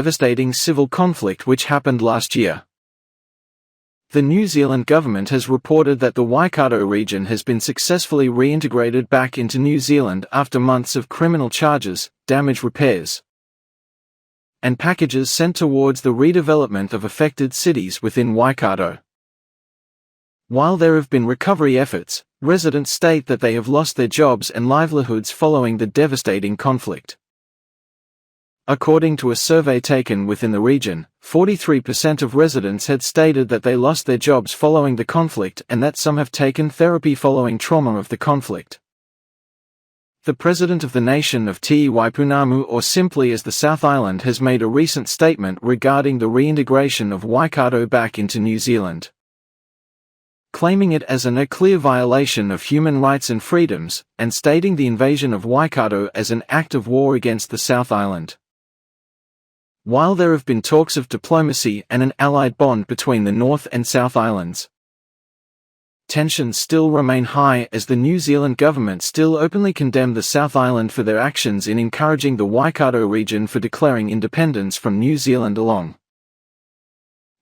devastating civil conflict which happened last year. The New Zealand government has reported that the Waikato region has been successfully reintegrated back into New Zealand after months of criminal charges, damage repairs, and packages sent towards the redevelopment of affected cities within Waikato. While there have been recovery efforts, residents state that they have lost their jobs and livelihoods following the devastating conflict. According to a survey taken within the region, 43% of residents had stated that they lost their jobs following the conflict and that some have taken therapy following trauma of the conflict. The President of the Nation of Te Waipunamu, or simply as the South Island, has made a recent statement regarding the reintegration of Waikato back into New Zealand, claiming it as a clear violation of human rights and freedoms, and stating the invasion of Waikato as an act of war against the South Island. While there have been talks of diplomacy and an allied bond between the North and South Islands, tensions still remain high as the New Zealand government still openly condemn the South Island for their actions in encouraging the Waikato region for declaring independence from New Zealand along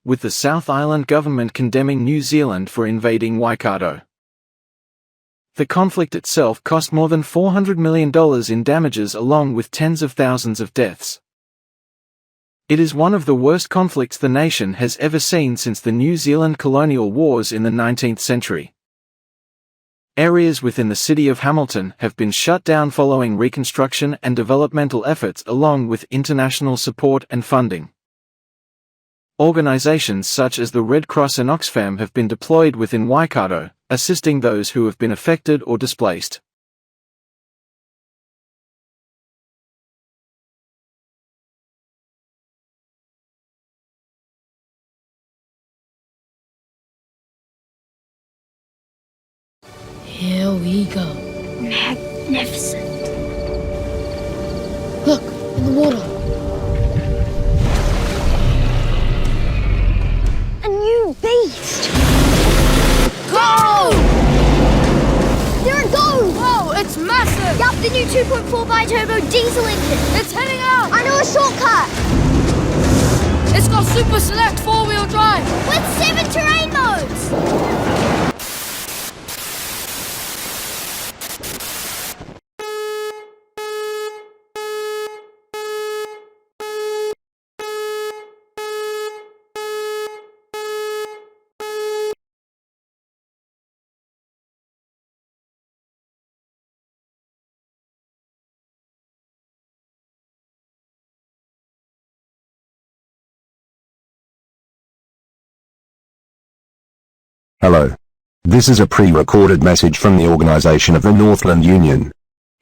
with the South Island government condemning New Zealand for invading Waikato. The conflict itself cost more than $400 million in damages along with tens of thousands of deaths. It is one of the worst conflicts the nation has ever seen since the New Zealand colonial wars in the 19th century. Areas within the city of Hamilton have been shut down following reconstruction and developmental efforts along with international support and funding. Organizations such as the Red Cross and Oxfam have been deployed within Waikato, assisting those who have been affected or displaced. Here we go. Magnificent. Look, in the water. A new beast. Go! There it goes. Whoa, it's massive! Yup, the new 2.4 bi-turbo diesel engine. It's heading out! I know a shortcut. It's got super select four-wheel drive. With 7 terrain modes. Hello. This is a pre-recorded message from the organization of the Northland Union.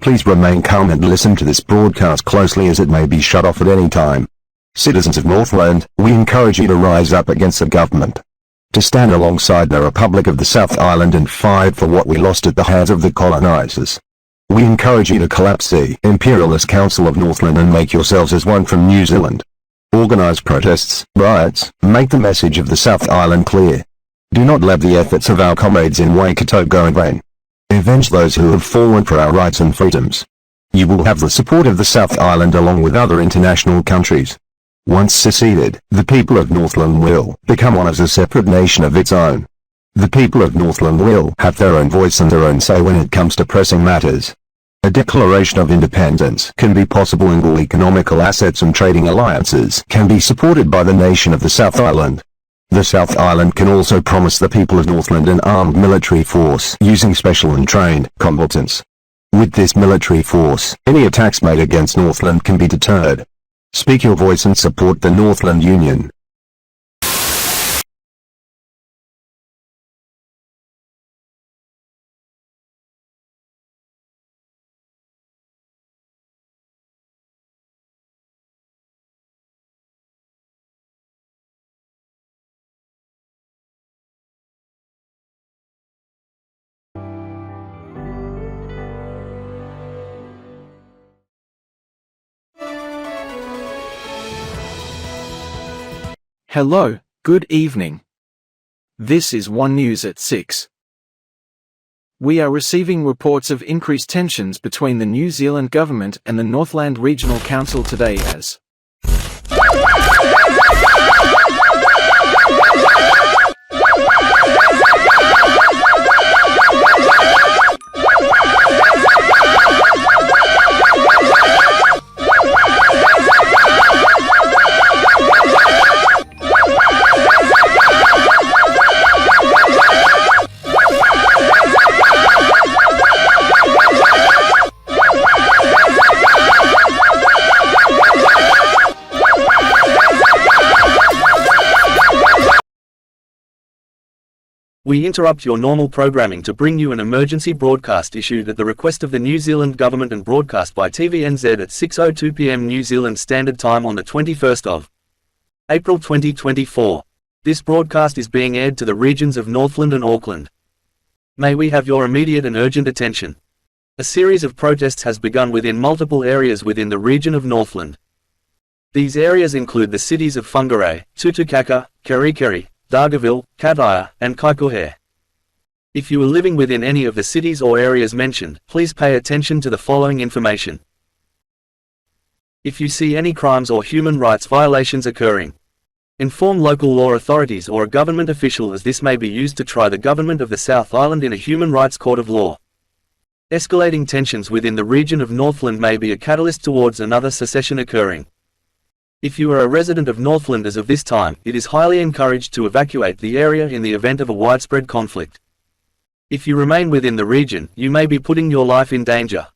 Please remain calm and listen to this broadcast closely as it may be shut off at any time. Citizens of Northland, we encourage you to rise up against the government, to stand alongside the Republic of the South Island and fight for what we lost at the hands of the colonizers. We encourage you to collapse the Imperialist Council of Northland and make yourselves as one from New Zealand. Organize protests, riots, make the message of the South Island clear. Do not let the efforts of our comrades in Waikato go in vain. Avenge those who have fallen for our rights and freedoms. You will have the support of the South Island along with other international countries. Once seceded, the people of Northland will become one as a separate nation of its own. The people of Northland will have their own voice and their own say when it comes to pressing matters. A declaration of independence can be possible and all economical assets and trading alliances can be supported by the nation of the South Island. The South Island can also promise the people of Northland an armed military force using special and trained combatants. With this military force, any attacks made against Northland can be deterred. Speak your voice and support the Northland Union. Hello, good evening. This is OneNews at 6. We are receiving reports of increased tensions between the New Zealand government and the Northland Regional Council today as We interrupt your normal programming to bring you an emergency broadcast issued at the request of the New Zealand Government and broadcast by TVNZ at 6:02 p.m. New Zealand Standard Time on the 21st of April 2024. This broadcast is being aired to the regions of Northland and Auckland. May we have your immediate and urgent attention. A series of protests has begun within multiple areas within the region of Northland. These areas include the cities of Whangarei, Tutukaka, Kerikeri, Dargaville, Kataia, and Kaikohe. If you are living within any of the cities or areas mentioned, please pay attention to the following information. If you see any crimes or human rights violations occurring, inform local law authorities or a government official, as this may be used to try the government of the South Island in a human rights court of law. Escalating tensions within the region of Northland may be a catalyst towards another secession occurring. If you are a resident of Northland as of this time, it is highly encouraged to evacuate the area in the event of a widespread conflict. If you remain within the region, you may be putting your life in danger.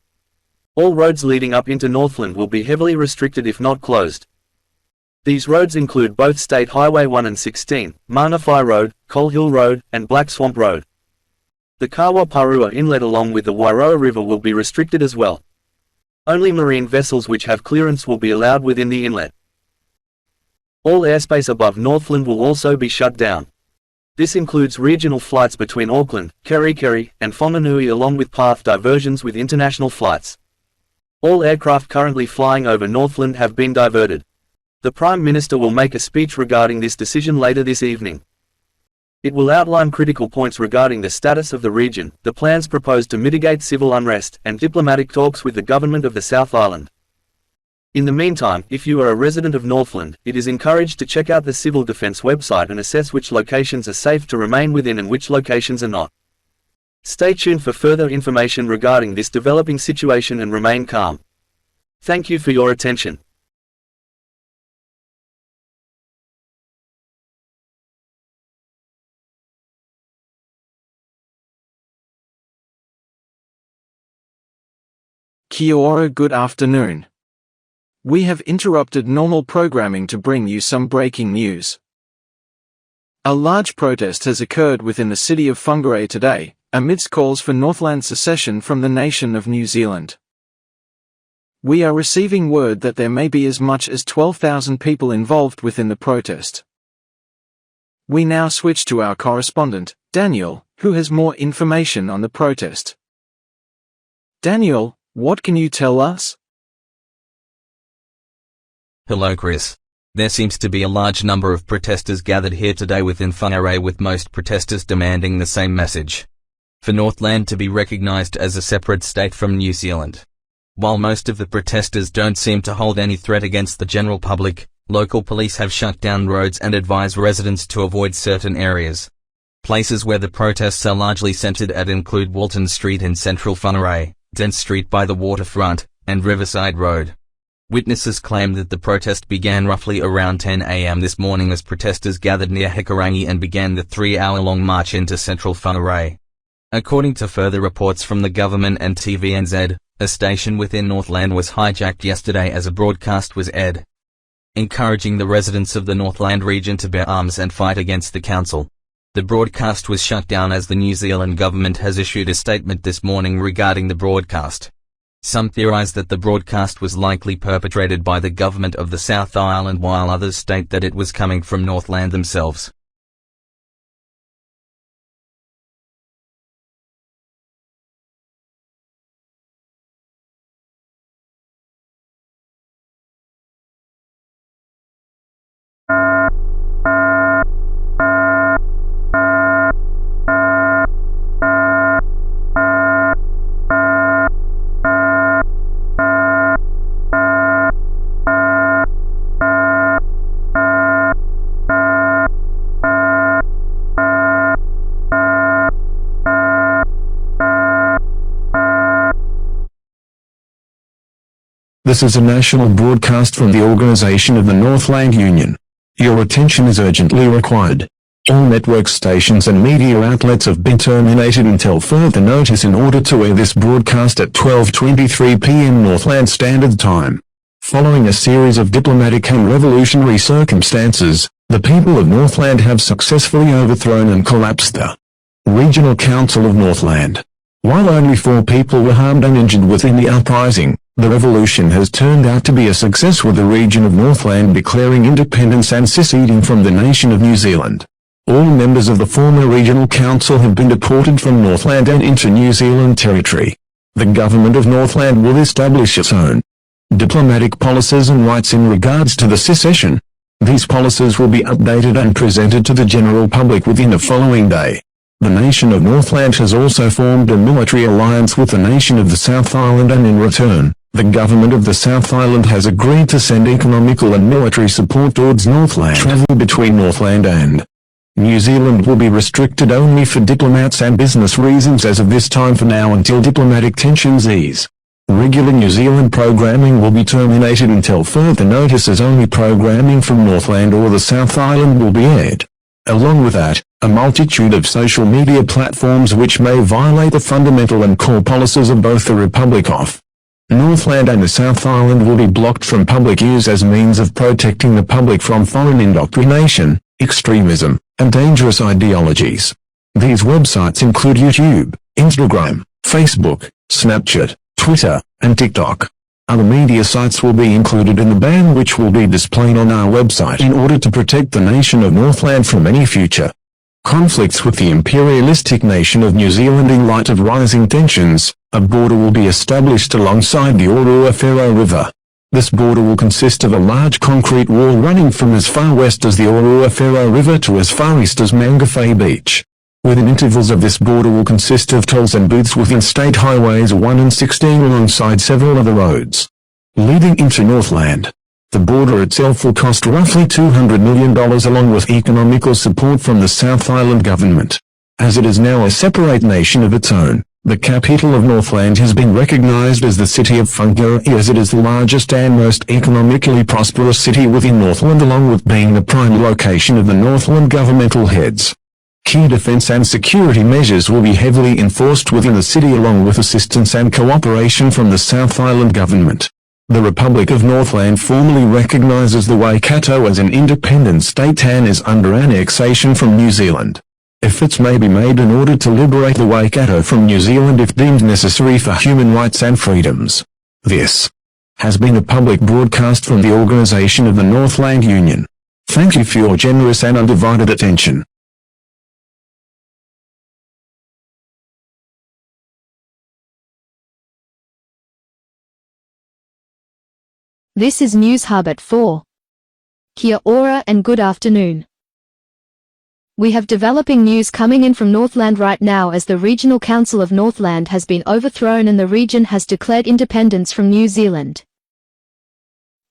All roads leading up into Northland will be heavily restricted if not closed. These roads include both State Highway 1 and 16, Manawhai Road, Coal Hill Road, and Black Swamp Road. The Kawa Parua Inlet along with the Wairoa River will be restricted as well. Only marine vessels which have clearance will be allowed within the inlet. All airspace above Northland will also be shut down. This includes regional flights between Auckland, Kerikeri, and Whanganui along with path diversions with international flights. All aircraft currently flying over Northland have been diverted. The Prime Minister will make a speech regarding this decision later this evening. It will outline critical points regarding the status of the region, the plans proposed to mitigate civil unrest, and diplomatic talks with the government of the South Island. In the meantime, if you are a resident of Northland, it is encouraged to check out the Civil Defence website and assess which locations are safe to remain within and which locations are not. Stay tuned for further information regarding this developing situation and remain calm. Thank you for your attention. Kia ora, good afternoon. We have interrupted normal programming to bring you some breaking news. A large protest has occurred within the city of Whangarei today, amidst calls for Northland secession from the nation of New Zealand. We are receiving word that there may be as much as 12,000 people involved within the protest. We now switch to our correspondent, Daniel, who has more information on the protest. Daniel, what can you tell us? Hello Chris. There seems to be a large number of protesters gathered here today within Whangarei, with most protesters demanding the same message: for Northland to be recognised as a separate state from New Zealand. While most of the protesters don't seem to hold any threat against the general public, local police have shut down roads and advise residents to avoid certain areas. Places where the protests are largely centred at include Walton Street in central Whangarei, Dent Street by the waterfront, and Riverside Road. Witnesses claim that the protest began roughly around 10 a.m. this morning as protesters gathered near Hikurangi and began the 3-hour-long march into central Whangarei. According to further reports from the government and TVNZ, a station within Northland was hijacked yesterday as a broadcast was aired, encouraging the residents of the Northland region to bear arms and fight against the council. The broadcast was shut down as the New Zealand government has issued a statement this morning regarding the broadcast. Some theorize that the broadcast was likely perpetrated by the government of the South Island, while others state that it was coming from Northland themselves. This is a national broadcast from the Organization of the Northland Union. Your attention is urgently required. All network stations and media outlets have been terminated until further notice in order to air this broadcast at 12:23 p.m. Northland Standard Time. Following a series of diplomatic and revolutionary circumstances, the people of Northland have successfully overthrown and collapsed the Regional Council of Northland. While only 4 people were harmed and injured within the uprising, the revolution has turned out to be a success, with the region of Northland declaring independence and seceding from the nation of New Zealand. All members of the former regional council have been deported from Northland and into New Zealand territory. The government of Northland will establish its own diplomatic policies and rights in regards to the secession. These policies will be updated and presented to the general public within the following day. The nation of Northland has also formed a military alliance with the nation of the South Island, and in return, the government of the South Island has agreed to send economical and military support towards Northland. Travel between Northland and New Zealand will be restricted only for diplomats and business reasons as of this time for now, until diplomatic tensions ease. Regular New Zealand programming will be terminated until further notice, as only programming from Northland or the South Island will be aired. Along with that, a multitude of social media platforms which may violate the fundamental and core policies of both the Republic of Northland and the South Island will be blocked from public use as means of protecting the public from foreign indoctrination, extremism, and dangerous ideologies. These websites include YouTube, Instagram, Facebook, Snapchat, Twitter, and TikTok. Other media sites will be included in the ban, which will be displayed on our website in order to protect the nation of Northland from any future conflicts with the imperialistic nation of New Zealand. In light of rising tensions, a border will be established alongside the Orua River. This border will consist of a large concrete wall running from as far west as the Orua River to as far east as Whangarei Beach. Within intervals of this border will consist of tolls and booths within state highways 1 and 16 alongside several other roads leading into Northland. The border itself will cost roughly $200 million, along with economical support from the South Island government. As it is now a separate nation of its own, the capital of Northland has been recognized as the city of Whangarei, as it is the largest and most economically prosperous city within Northland, along with being the prime location of the Northland governmental heads. Key defense and security measures will be heavily enforced within the city, along with assistance and cooperation from the South Island government. The Republic of Northland formally recognizes the Waikato as an independent state and is under annexation from New Zealand. Efforts may be made in order to liberate the Waikato from New Zealand if deemed necessary for human rights and freedoms. This has been a public broadcast from the Organization of the Northland Union. Thank you for your generous and undivided attention. This is News Hub at 4. Kia ora and good afternoon. We have developing news coming in from Northland right now, as the Regional Council of Northland has been overthrown and the region has declared independence from New Zealand.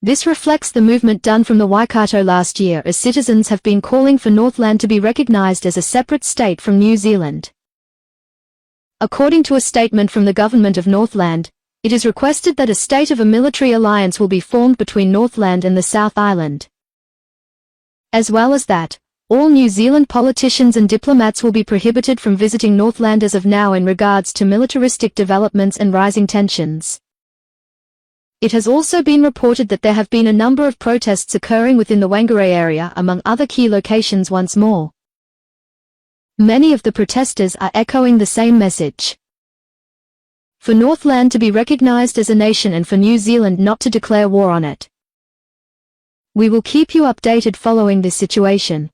This reflects the movement done from the Waikato last year, as citizens have been calling for Northland to be recognized as a separate state from New Zealand. According to a statement from the government of Northland, it is requested that a state of a military alliance will be formed between Northland and the South Island. As well as that, all New Zealand politicians and diplomats will be prohibited from visiting Northland as of now in regards to militaristic developments and rising tensions. It has also been reported that there have been a number of protests occurring within the Whangarei area, among other key locations once more. Many of the protesters are echoing the same message: for Northland to be recognized as a nation and for New Zealand not to declare war on it. We will keep you updated following this situation.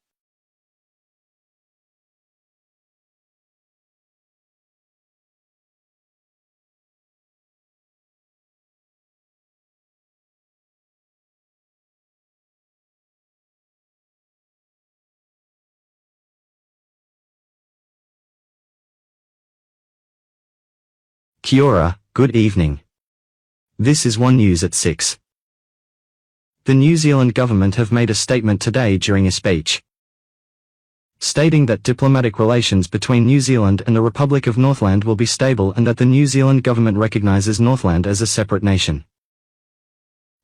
Kia ora, good evening. This is OneNews at 6. The New Zealand government have made a statement today during a speech, stating that diplomatic relations between New Zealand and the Republic of Northland will be stable and that the New Zealand government recognises Northland as a separate nation.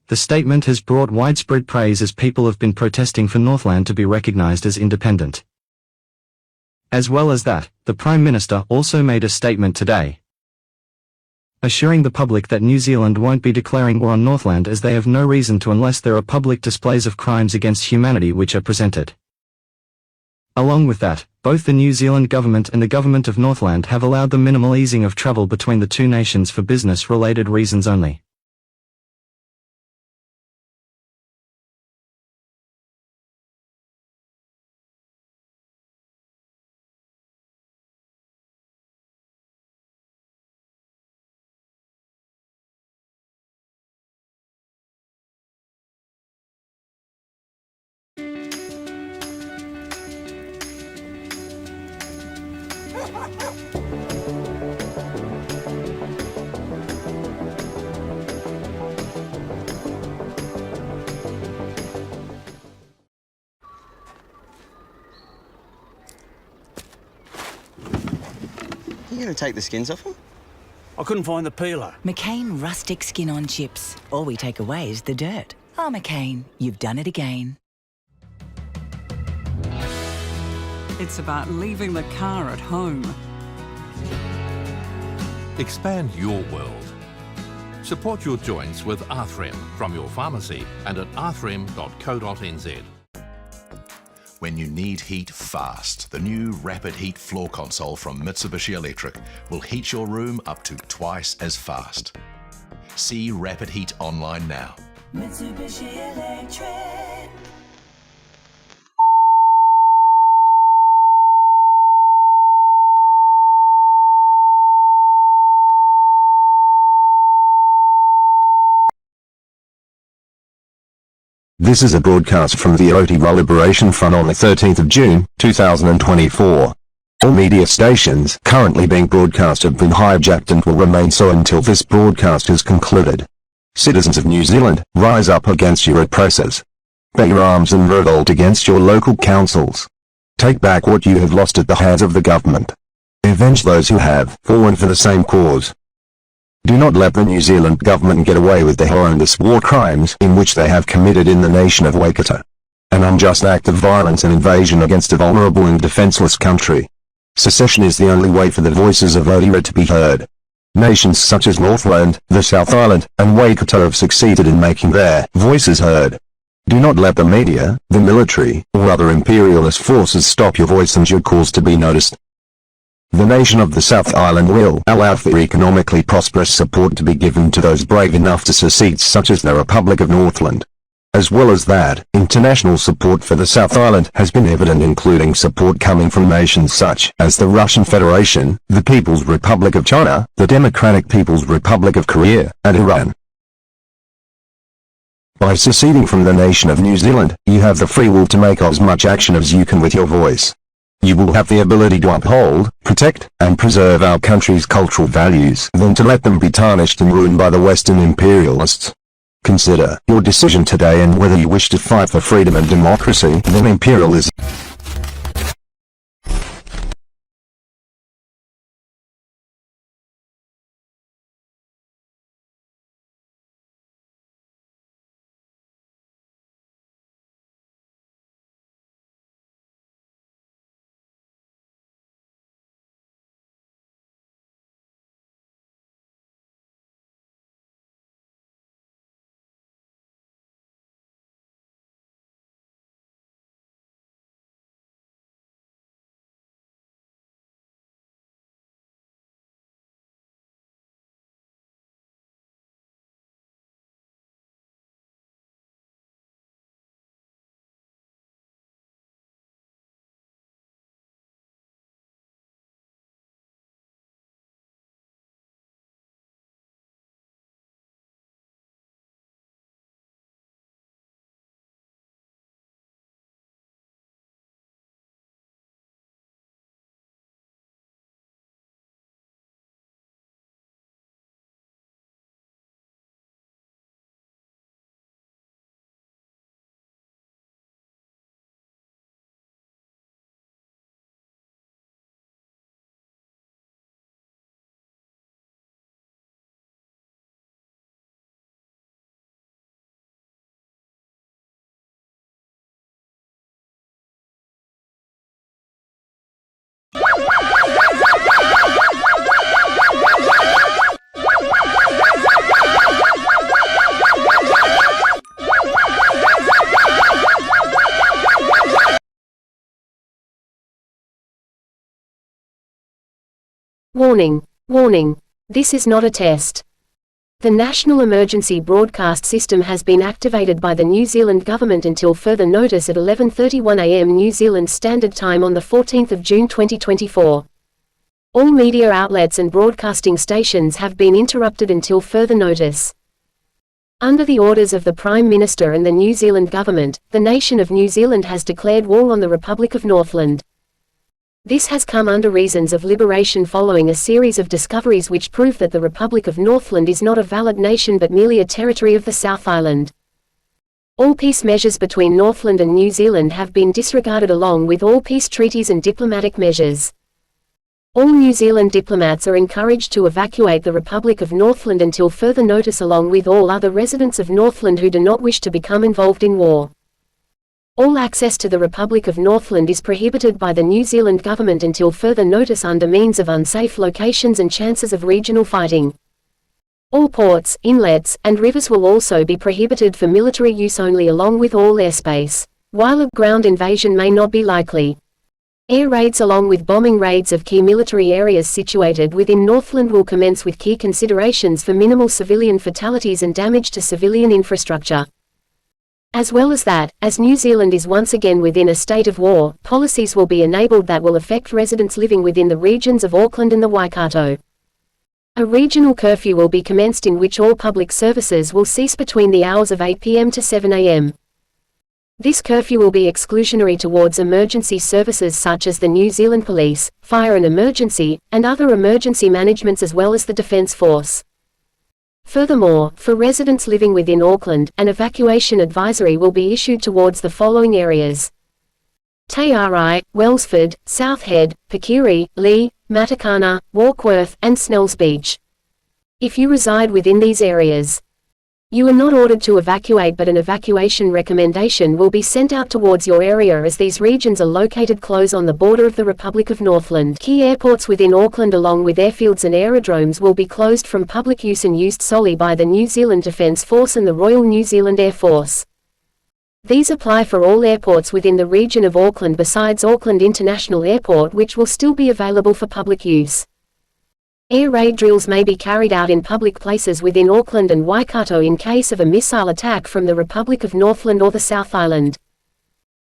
The statement has brought widespread praise as people have been protesting for Northland to be recognised as independent. As well as that, the Prime Minister also made a statement today, assuring the public that New Zealand won't be declaring war on Northland, as they have no reason to unless there are public displays of crimes against humanity which are presented. Along with that, both the New Zealand government and the government of Northland have allowed the minimal easing of travel between the two nations for business-related reasons only. You gonna take the skins off them? I couldn't find the peeler. McCain rustic skin-on chips. All we take away is the dirt. Oh, McCain, you've done it again. It's about leaving the car at home. Expand your world. Support your joints with Arthrem from your pharmacy and at arthrem.co.nz. When you need heat fast, the new Rapid Heat floor console from Mitsubishi Electric will heat your room up to twice as fast. See Rapid Heat online now. Mitsubishi Electric. This is a broadcast from the Aotearoa Liberation Front on the 13th of June, 2024. All media stations currently being broadcast have been hijacked and will remain so until this broadcast is concluded. Citizens of New Zealand, rise up against your oppressors. Bear your arms and revolt against your local councils. Take back what you have lost at the hands of the government. Avenge those who have fallen for the same cause. Do not let the New Zealand government get away with the horrendous war crimes in which they have committed in the nation of Waikato. An unjust act of violence and invasion against a vulnerable and defenseless country. Secession is the only way for the voices of Aotearoa to be heard. Nations such as Northland, the South Island, and Waikato have succeeded in making their voices heard. Do not let the media, the military, or other imperialist forces stop your voice and your cause to be noticed. The nation of the South Island will allow for economically prosperous support to be given to those brave enough to secede, such as the Republic of Northland. As well as that, international support for the South Island has been evident, including support coming from nations such as the Russian Federation, the People's Republic of China, the Democratic People's Republic of Korea, and Iran. By seceding from the nation of New Zealand, you have the free will to make as much action as you can with your voice. You will have the ability to uphold, protect, and preserve our country's cultural values than to let them be tarnished and ruined by the Western imperialists. Consider your decision today and whether you wish to fight for freedom and democracy than imperialism. Warning, warning, this is not a test. The National Emergency Broadcast System has been activated by the New Zealand Government until further notice at 11:31 a.m. New Zealand Standard Time on the 14th of June 2024. All media outlets and broadcasting stations have been interrupted until further notice. Under the orders of the Prime Minister and the New Zealand Government, the nation of New Zealand has declared war on the Republic of Northland. This has come under reasons of liberation following a series of discoveries which prove that the Republic of Northland is not a valid nation but merely a territory of the South Island. All peace measures between Northland and New Zealand have been disregarded along with all peace treaties and diplomatic measures. All New Zealand diplomats are encouraged to evacuate the Republic of Northland until further notice along with all other residents of Northland who do not wish to become involved in war. All access to the Republic of Northland is prohibited by the New Zealand Government until further notice under means of unsafe locations and chances of regional fighting. All ports, inlets, and rivers will also be prohibited for military use only along with all airspace, while a ground invasion may not be likely. Air raids along with bombing raids of key military areas situated within Northland will commence with key considerations for minimal civilian fatalities and damage to civilian infrastructure. As well as that, as New Zealand is once again within a state of war, policies will be enabled that will affect residents living within the regions of Auckland and the Waikato. A regional curfew will be commenced in which all public services will cease between the hours of 8 p.m. to 7 a.m. This curfew will be exclusionary towards emergency services such as the New Zealand Police, Fire and Emergency, and other emergency managements as well as the Defence Force. Furthermore, for residents living within Auckland, an evacuation advisory will be issued towards the following areas: Te Arai, Wellsford, South Head, Pikiri, Lee, Matakana, Warkworth, and Snells Beach. If you reside within these areas, you are not ordered to evacuate, but an evacuation recommendation will be sent out towards your area as these regions are located close on the border of the Republic of Northland. Key airports within Auckland along with airfields and aerodromes will be closed from public use and used solely by the New Zealand Defence Force and the Royal New Zealand Air Force. These apply for all airports within the region of Auckland besides Auckland International Airport, which will still be available for public use. Air raid drills may be carried out in public places within Auckland and Waikato in case of a missile attack from the Republic of Northland or the South Island.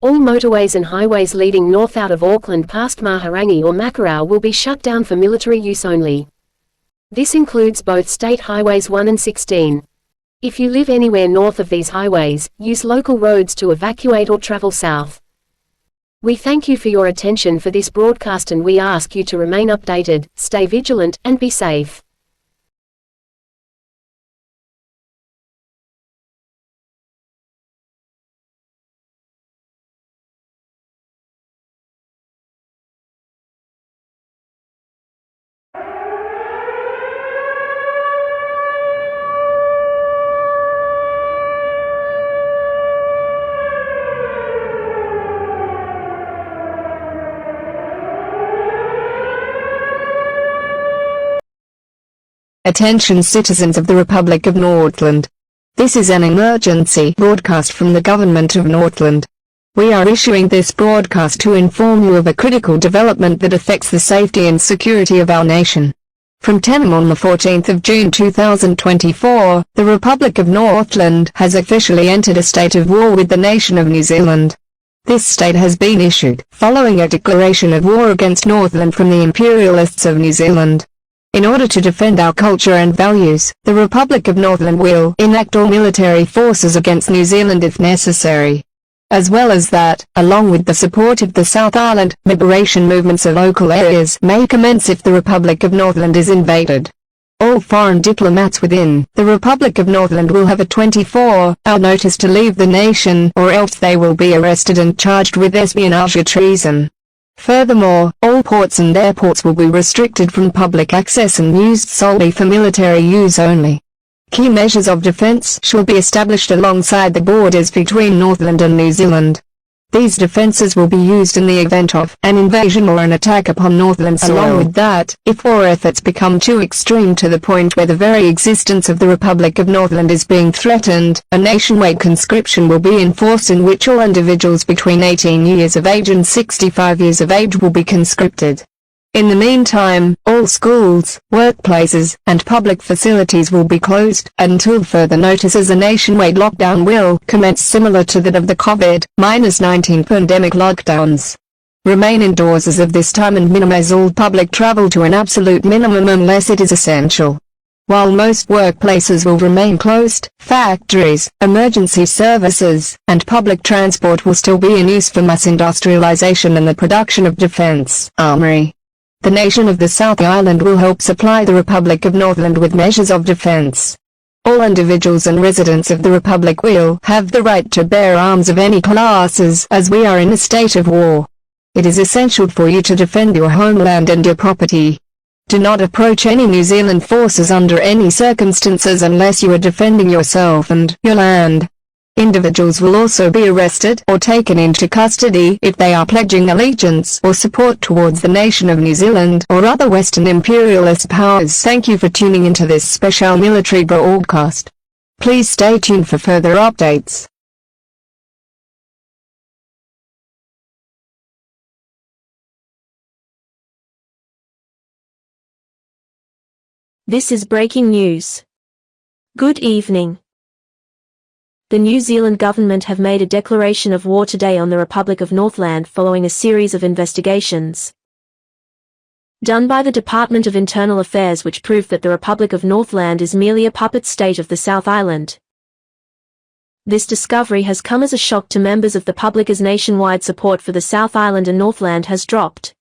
All motorways and highways leading north out of Auckland past Maharangi or Makarau will be shut down for military use only. This includes both State Highways 1 and 16. If you live anywhere north of these highways, use local roads to evacuate or travel south. We thank you for your attention for this broadcast and we ask you to remain updated, stay vigilant, and be safe. Attention citizens of the Republic of Northland. This is an emergency broadcast from the Government of Northland. We are issuing this broadcast to inform you of a critical development that affects the safety and security of our nation. From 10 a.m. on the 14th of June 2024, the Republic of Northland has officially entered a state of war with the nation of New Zealand. This state has been issued following a declaration of war against Northland from the imperialists of New Zealand. In order to defend our culture and values, the Republic of Northland will enact all military forces against New Zealand if necessary. As well as that, along with the support of the South Island, liberation movements of local areas may commence if the Republic of Northland is invaded. All foreign diplomats within the Republic of Northland will have a 24-hour notice to leave the nation, or else they will be arrested and charged with espionage or treason. Furthermore, all ports and airports will be restricted from public access and used solely for military use only. Key measures of defense shall be established alongside the borders between Northland and New Zealand. These defenses will be used in the event of an invasion or an attack upon Northland soil. Along with that, if war efforts become too extreme to the point where the very existence of the Republic of Northland is being threatened, a nationwide conscription will be enforced in which all individuals between 18 years of age and 65 years of age will be conscripted. In the meantime, all schools, workplaces, and public facilities will be closed until further notice, as a nationwide lockdown will commence similar to that of the COVID-19 pandemic lockdowns. Remain indoors as of this time and minimize all public travel to an absolute minimum unless it is essential. While most workplaces will remain closed, factories, emergency services, and public transport will still be in use for mass industrialization and the production of defense armory. The nation of the South Island will help supply the Republic of Northland with measures of defense. All individuals and residents of the Republic will have the right to bear arms of any classes, as we are in a state of war. It is essential for you to defend your homeland and your property. Do not approach any New Zealand forces under any circumstances unless you are defending yourself and your land. Individuals will also be arrested or taken into custody if they are pledging allegiance or support towards the nation of New Zealand or other Western imperialist powers. Thank you for tuning into this special military broadcast. Please stay tuned for further updates. This is breaking news. Good evening. The New Zealand government have made a declaration of war today on the Republic of Northland following a series of investigations done by the Department of Internal Affairs which proved that the Republic of Northland is merely a puppet state of the South Island. This discovery has come as a shock to members of the public as nationwide support for the South Island and Northland has dropped.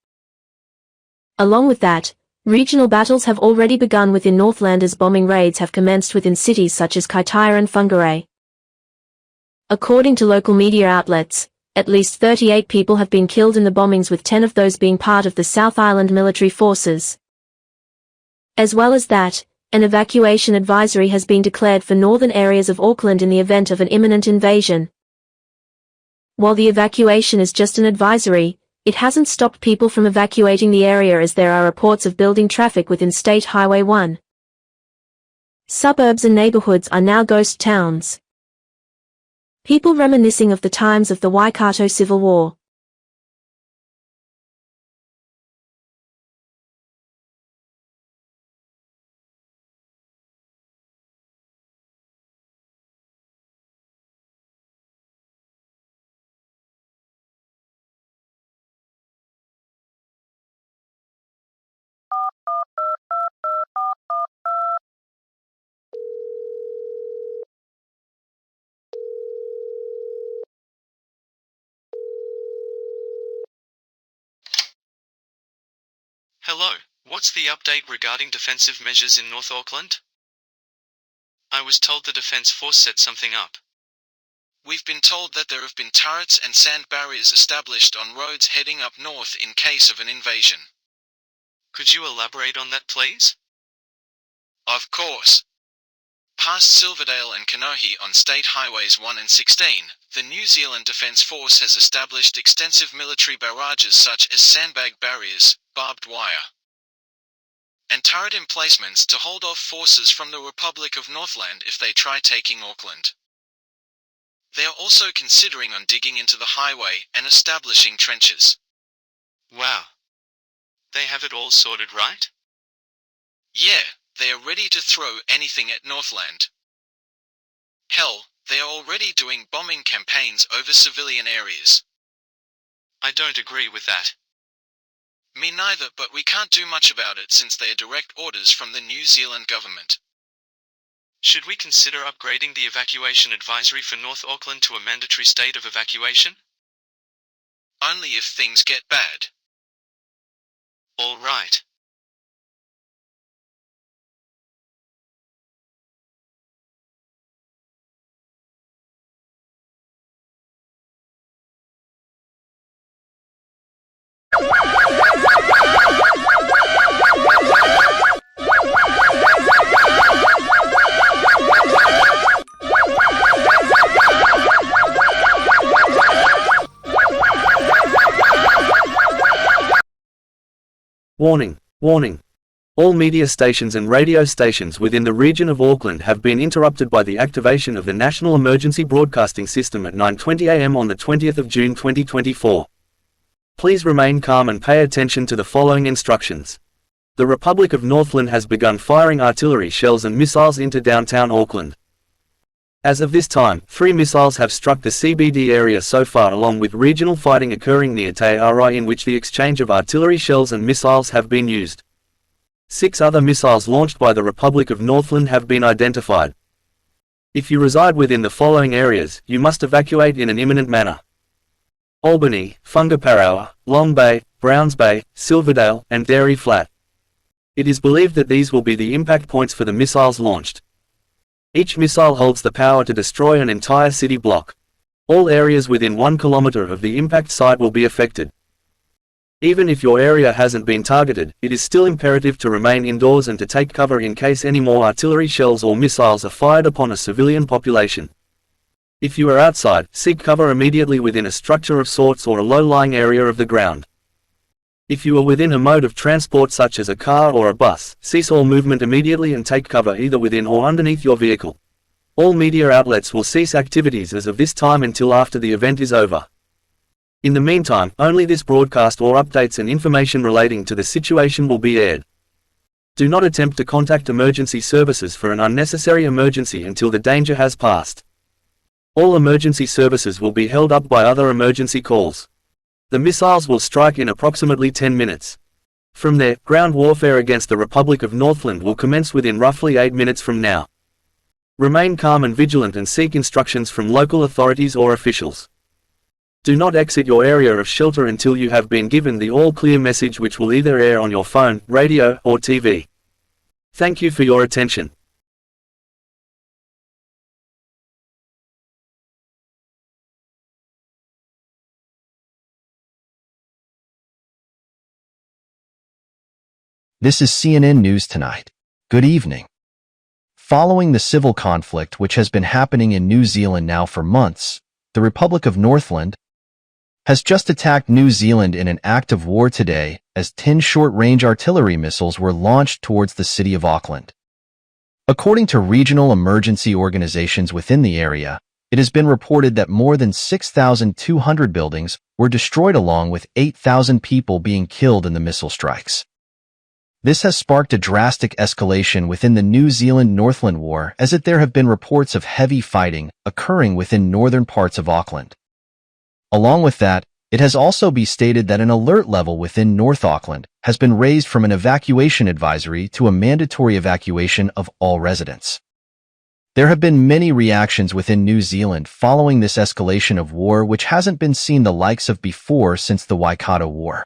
Along with that, regional battles have already begun within Northland as bombing raids have commenced within cities such as Kaitaia and Whangarei. According to local media outlets, at least 38 people have been killed in the bombings, with 10 of those being part of the South Island military forces. As well as that, an evacuation advisory has been declared for northern areas of Auckland in the event of an imminent invasion. While the evacuation is just an advisory, it hasn't stopped people from evacuating the area, as there are reports of building traffic within State Highway 1. Suburbs and neighborhoods are now ghost towns. People reminiscing of the times of the Waikato Civil War. Hello, what's the update regarding defensive measures in North Auckland? I was told the Defence Force set something up. We've been told that there have been turrets and sand barriers established on roads heading up north in case of an invasion. Could you elaborate on that, please? Of course. Past Silverdale and Kanohi on State Highways 1 and 16, the New Zealand Defence Force has established extensive military barrages such as sandbag barriers, barbed wire, and turret emplacements to hold off forces from the Republic of Northland if they try taking Auckland. They are also considering on digging into the highway and establishing trenches. Wow. They have it all sorted, right? Yeah, they are ready to throw anything at Northland. Hell, they are already doing bombing campaigns over civilian areas. I don't agree with that. Me neither, but we can't do much about it since they are direct orders from the New Zealand government. Should we consider upgrading the evacuation advisory for North Auckland to a mandatory state of evacuation? Only if things get bad. All right. Warning, warning. All media stations and radio stations within the region of Auckland have been interrupted by the activation of the National Emergency Broadcasting System at 9:20 am on the 20th of June 2024. Please remain calm and pay attention to the following instructions. The Republic of Northland has begun firing artillery shells and missiles into downtown Auckland. As of this time, 3 missiles have struck the CBD area so far, along with regional fighting occurring near Te Arai, in which the exchange of artillery shells and missiles have been used. 6 other missiles launched by the Republic of Northland have been identified. If you reside within the following areas, you must evacuate in an imminent manner: Albany, Whangarei, Long Bay, Browns Bay, Silverdale, and Dairy Flat. It is believed that these will be the impact points for the missiles launched. Each missile holds the power to destroy an entire city block. All areas within 1 kilometer of the impact site will be affected. Even if your area hasn't been targeted, it is still imperative to remain indoors and to take cover in case any more artillery shells or missiles are fired upon a civilian population. If you are outside, seek cover immediately within a structure of sorts or a low-lying area of the ground. If you are within a mode of transport such as a car or a bus, cease all movement immediately and take cover either within or underneath your vehicle. All media outlets will cease activities as of this time until after the event is over. In the meantime, only this broadcast or updates and information relating to the situation will be aired. Do not attempt to contact emergency services for an unnecessary emergency until the danger has passed. All emergency services will be held up by other emergency calls. The missiles will strike in approximately 10 minutes. From there, ground warfare against the Republic of Northland will commence within roughly 8 minutes from now. Remain calm and vigilant and seek instructions from local authorities or officials. Do not exit your area of shelter until you have been given the all-clear message, which will either air on your phone, radio, or TV. Thank you for your attention. This is CNN News Tonight. Good evening. Following the civil conflict which has been happening in New Zealand now for months, the Republic of Northland has just attacked New Zealand in an act of war today, as 10 short-range artillery missiles were launched towards the city of Auckland. According to regional emergency organizations within the area, it has been reported that more than 6,200 buildings were destroyed, along with 8,000 people being killed in the missile strikes. This has sparked a drastic escalation within the New Zealand-Northland war, as there have been reports of heavy fighting occurring within northern parts of Auckland. Along with that, it has also been stated that an alert level within North Auckland has been raised from an evacuation advisory to a mandatory evacuation of all residents. There have been many reactions within New Zealand following this escalation of war, which hasn't been seen the likes of before since the Waikato War.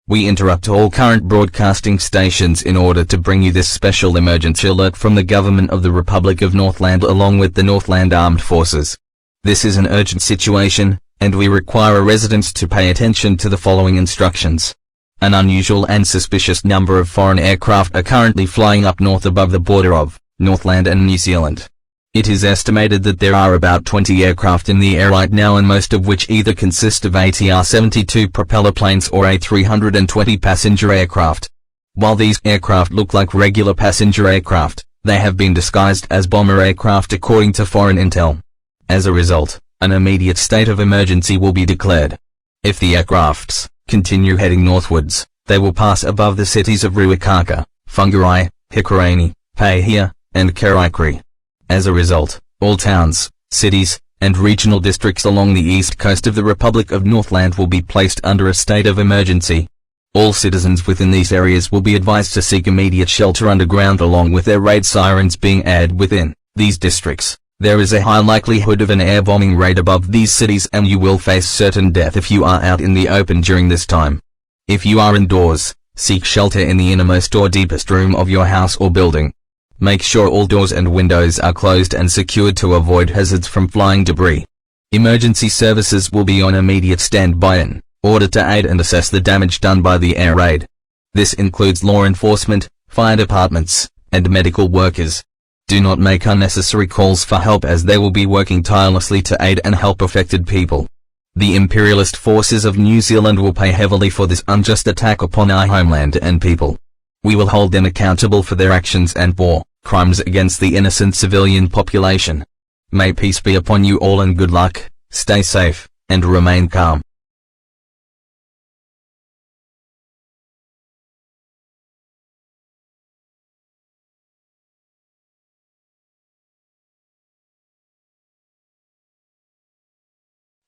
We interrupt all current broadcasting stations in order to bring you this special emergency alert from the Government of the Republic of Northland along with the Northland Armed Forces. This is an urgent situation, and we require residents to pay attention to the following instructions. An unusual and suspicious number of foreign aircraft are currently flying up north above the border of Northland and New Zealand. It is estimated that there are about 20 aircraft in the air right now, and most of which either consist of ATR-72 propeller planes or A320 passenger aircraft. While these aircraft look like regular passenger aircraft, they have been disguised as bomber aircraft according to foreign intel. As a result, an immediate state of emergency will be declared. If the aircrafts continue heading northwards, they will pass above the cities of Ruakaka, Whangarei, Hikurangi, Paihia, and Karaikari. As a result, all towns, cities, and regional districts along the east coast of the Republic of Northland will be placed under a state of emergency. All citizens within these areas will be advised to seek immediate shelter underground, along with their raid sirens being aired within these districts. There is a high likelihood of an air bombing raid above these cities, and you will face certain death if you are out in the open during this time. If you are indoors, Seek shelter in the innermost or deepest room of your house or building. Make sure all doors and windows are closed and secured to avoid hazards from flying debris. Emergency services will be on immediate standby in order to aid and assess the damage done by the air raid. This includes law enforcement, fire departments, and medical workers. Do not make unnecessary calls for help, as they will be working tirelessly to aid and help affected people. The imperialist forces of New Zealand will pay heavily for this unjust attack upon our homeland and people. We will hold them accountable for their actions and war crimes against the innocent civilian population. May peace be upon you all and good luck. Stay safe and remain calm.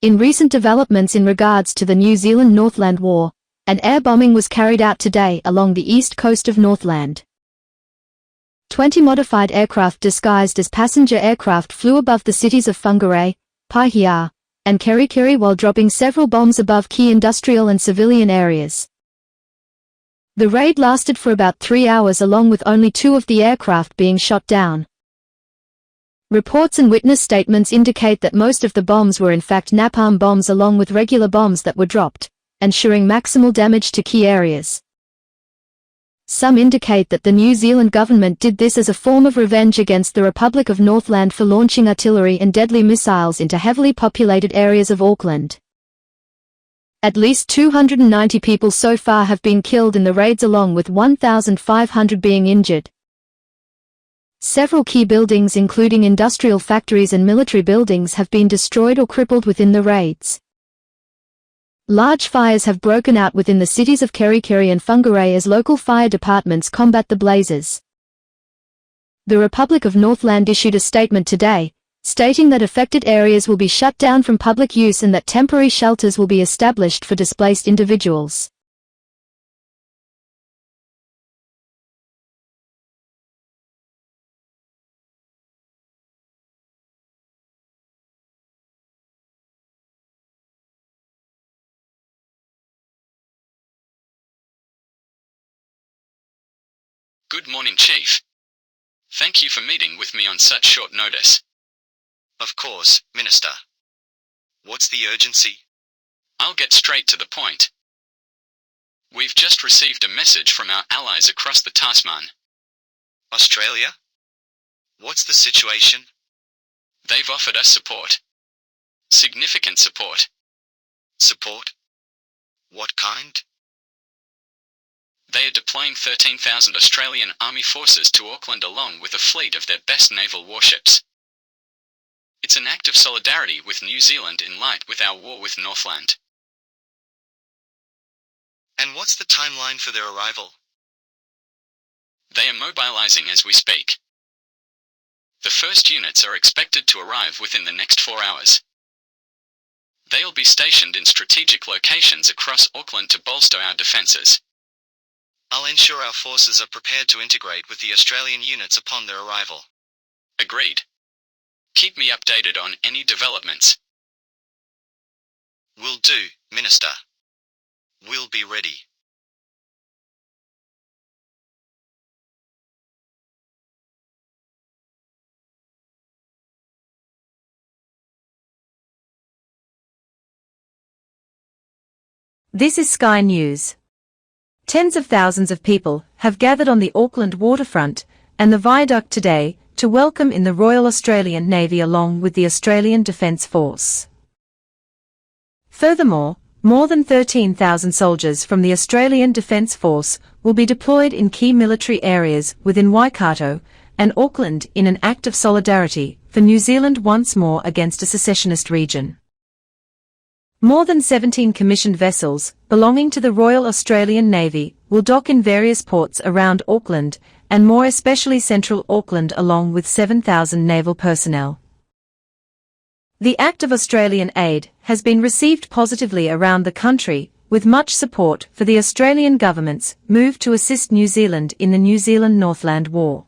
In recent developments in regards to the New Zealand Northland War, an air bombing was carried out today along the east coast of Northland. 20 modified aircraft disguised as passenger aircraft flew above the cities of Whangarei, Paihia, and Kerikeri while dropping several bombs above key industrial and civilian areas. The raid lasted for about 3 hours, along with only 2 of the aircraft being shot down. Reports and witness statements indicate that most of the bombs were in fact napalm bombs along with regular bombs that were dropped, ensuring maximal damage to key areas. Some indicate that the New Zealand government did this as a form of revenge against the Republic of Northland for launching artillery and deadly missiles into heavily populated areas of Auckland. At least 290 people so far have been killed in the raids, along with 1,500 being injured. Several key buildings, including industrial factories and military buildings, have been destroyed or crippled within the raids. Large fires have broken out within the cities of Kerikeri and Whangarei as local fire departments combat the blazes. The Republic of Northland issued a statement today, stating that affected areas will be shut down from public use and that temporary shelters will be established for displaced individuals. Good morning, Chief. Thank you for meeting with me on such short notice. Of course, Minister. What's the urgency? I'll get straight to the point. We've just received a message from our allies across the Tasman. Australia? What's the situation? They've offered us support. Significant support. Support? What kind? They are deploying 13,000 Australian Army forces to Auckland along with a fleet of their best naval warships. It's an act of solidarity with New Zealand in light with our war with Northland. And what's the timeline for their arrival? They are mobilizing as we speak. The first units are expected to arrive within the next 4 hours. They'll be stationed in strategic locations across Auckland to bolster our defences. I'll ensure our forces are prepared to integrate with the Australian units upon their arrival. Agreed. Keep me updated on any developments. Will do, Minister. We'll be ready. This is Sky News. Tens of thousands of people have gathered on the Auckland waterfront and the viaduct today to welcome in the Royal Australian Navy along with the Australian Defence Force. Furthermore, more than 13,000 soldiers from the Australian Defence Force will be deployed in key military areas within Waikato and Auckland in an act of solidarity for New Zealand once more against a secessionist region. More than 17 commissioned vessels belonging to the Royal Australian Navy will dock in various ports around Auckland and more especially central Auckland along with 7,000 naval personnel. The act of Australian aid has been received positively around the country, with much support for the Australian government's move to assist New Zealand in the New Zealand Northland War.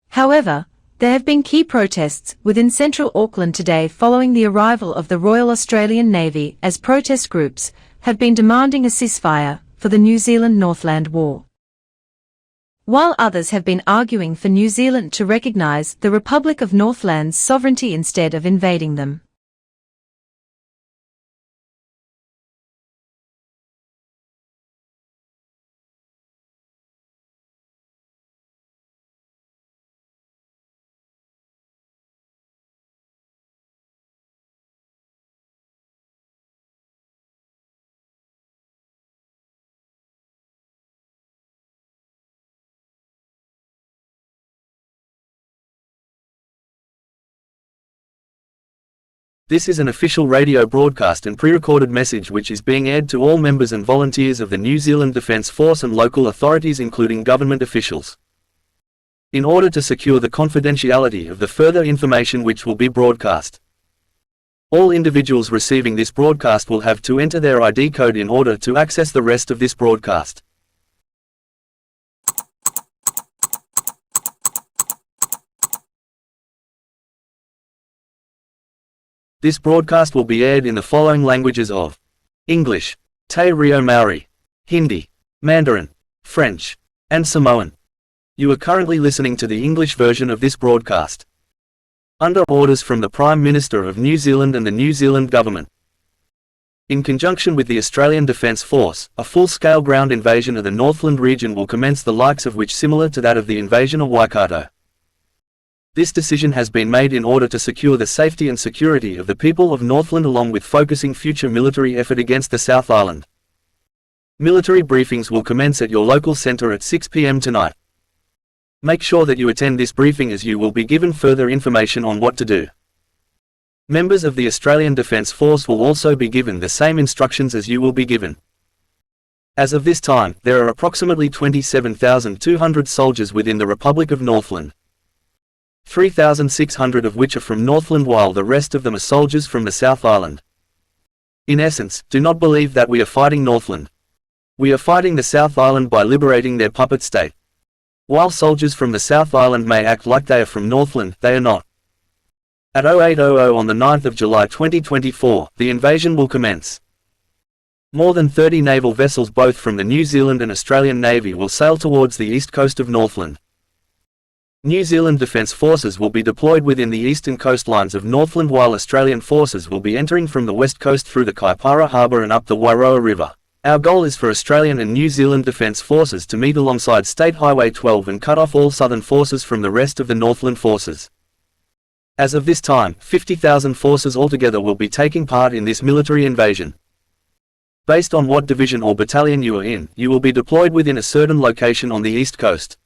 However, there have been key protests within central Auckland today following the arrival of the Royal Australian Navy, as protest groups have been demanding a ceasefire for the New Zealand Northland War. While others have been arguing for New Zealand to recognise the Republic of Northland's sovereignty instead of invading them. This is an official radio broadcast and pre-recorded message which is being aired to all members and volunteers of the New Zealand Defence Force and local authorities including government officials. In order to secure the confidentiality of the further information which will be broadcast. All individuals receiving this broadcast will have to enter their ID code in order to access the rest of this broadcast. This broadcast will be aired in the following languages of English, Te Reo Maori, Hindi, Mandarin, French, and Samoan. You are currently listening to the English version of this broadcast. Under orders from the Prime Minister of New Zealand and the New Zealand Government. In conjunction with the Australian Defence Force, a full-scale ground invasion of the Northland region will commence, the likes of which similar to that of the invasion of Waikato. This decision has been made in order to secure the safety and security of the people of Northland along with focusing future military effort against the South Island. Military briefings will commence at your local centre at 6 p.m. tonight. Make sure that you attend this briefing as you will be given further information on what to do. Members of the Australian Defence Force will also be given the same instructions as you will be given. As of this time, there are approximately 27,200 soldiers within the Republic of Northland. 3,600 of which are from Northland while the rest of them are soldiers from the South Island. In essence, do not believe that we are fighting Northland. We are fighting the South Island by liberating their puppet state. While soldiers from the South Island may act like they are from Northland, they are not. At 0800 on the 9th of July 2024, the invasion will commence. More than 30 naval vessels both from the New Zealand and Australian Navy will sail towards the east coast of Northland. New Zealand Defence Forces will be deployed within the eastern coastlines of Northland while Australian forces will be entering from the west coast through the Kaipara Harbour and up the Wairoa River. Our goal is for Australian and New Zealand Defence Forces to meet alongside State Highway 12 and cut off all southern forces from the rest of the Northland forces. As of this time, 50,000 forces altogether will be taking part in this military invasion. Based on what division or battalion you are in, you will be deployed within a certain location on the east coast.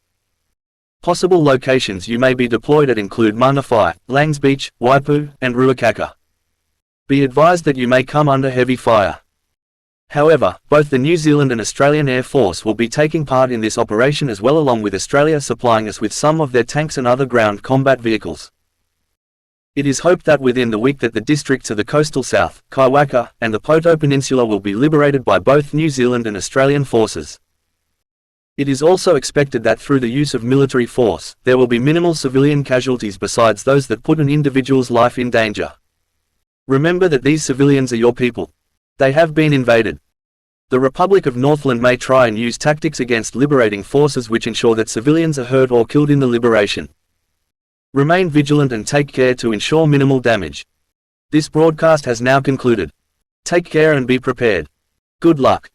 Possible locations you may be deployed at include Mangawhai, Langs Beach, Waipu, and Ruakaka. Be advised that you may come under heavy fire. However, both the New Zealand and Australian Air Force will be taking part in this operation as well, along with Australia supplying us with some of their tanks and other ground combat vehicles. It is hoped that within the week that the districts of the coastal south, Kaiwaka, and the Poto Peninsula will be liberated by both New Zealand and Australian forces. It is also expected that through the use of military force, there will be minimal civilian casualties besides those that put an individual's life in danger. Remember that these civilians are your people. They have been invaded. The Republic of Northland may try and use tactics against liberating forces which ensure that civilians are hurt or killed in the liberation. Remain vigilant and take care to ensure minimal damage. This broadcast has now concluded. Take care and be prepared. Good luck.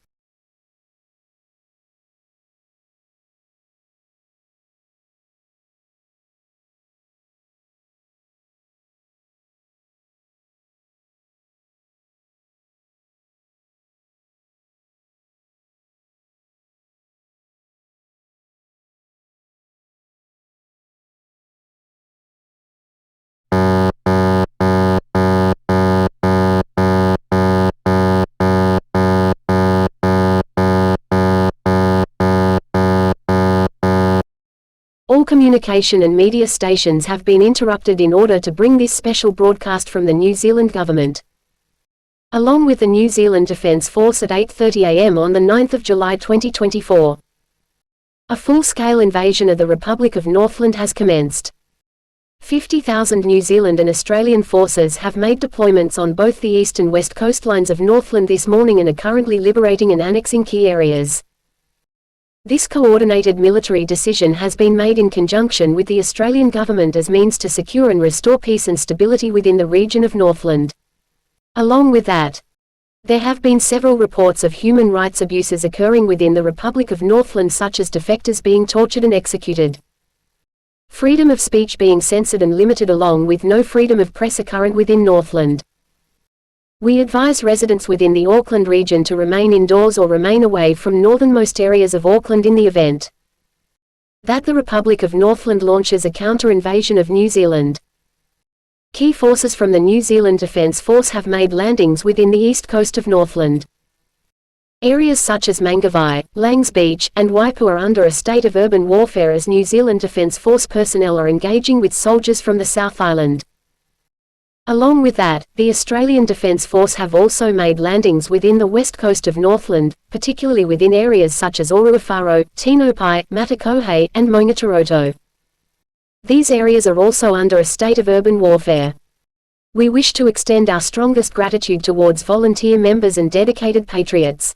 All communication and media stations have been interrupted in order to bring this special broadcast from the New Zealand government. Along with the New Zealand Defence Force at 8:30 a.m. on the 9th of July 2024. A full-scale invasion of the Republic of Northland has commenced. 50,000 New Zealand and Australian forces have made deployments on both the east and west coastlines of Northland this morning and are currently liberating and annexing key areas. This coordinated military decision has been made in conjunction with the Australian government as means to secure and restore peace and stability within the region of Northland. Along with that, there have been several reports of human rights abuses occurring within the Republic of Northland, such as defectors being tortured and executed, freedom of speech being censored and limited, along with no freedom of press occurring within Northland. We advise residents within the Auckland region to remain indoors or remain away from northernmost areas of Auckland in the event that the Republic of Northland launches a counter-invasion of New Zealand. Key forces from the New Zealand Defence Force have made landings within the east coast of Northland. Areas such as Whangarei, Langs Beach, and Waipu are under a state of urban warfare as New Zealand Defence Force personnel are engaging with soldiers from the South Island. Along with that, the Australian Defence Force have also made landings within the west coast of Northland, particularly within areas such as Oruawharo, Tinopai, Matakohe, and Maungataroto. These areas are also under a state of urban warfare. We wish to extend our strongest gratitude towards volunteer members and dedicated patriots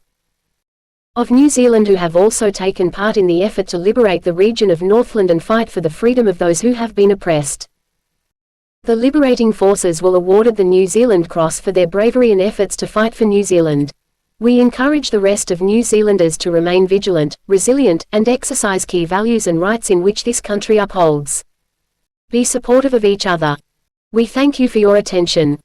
of New Zealand who have also taken part in the effort to liberate the region of Northland and fight for the freedom of those who have been oppressed. The liberating forces will awarded the New Zealand Cross for their bravery and efforts to fight for New Zealand. We encourage the rest of New Zealanders to remain vigilant, resilient, and exercise key values and rights in which this country upholds. Be supportive of each other. We thank you for your attention.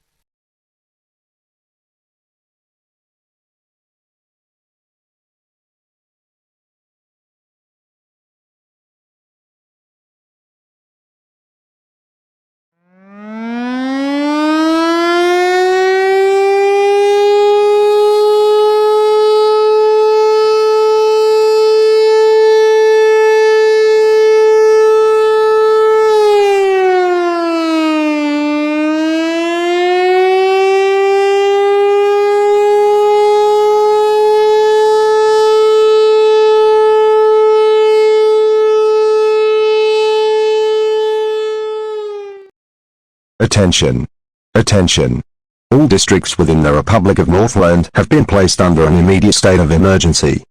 Attention! Attention! All districts within the Republic of Northland have been placed under an immediate state of emergency.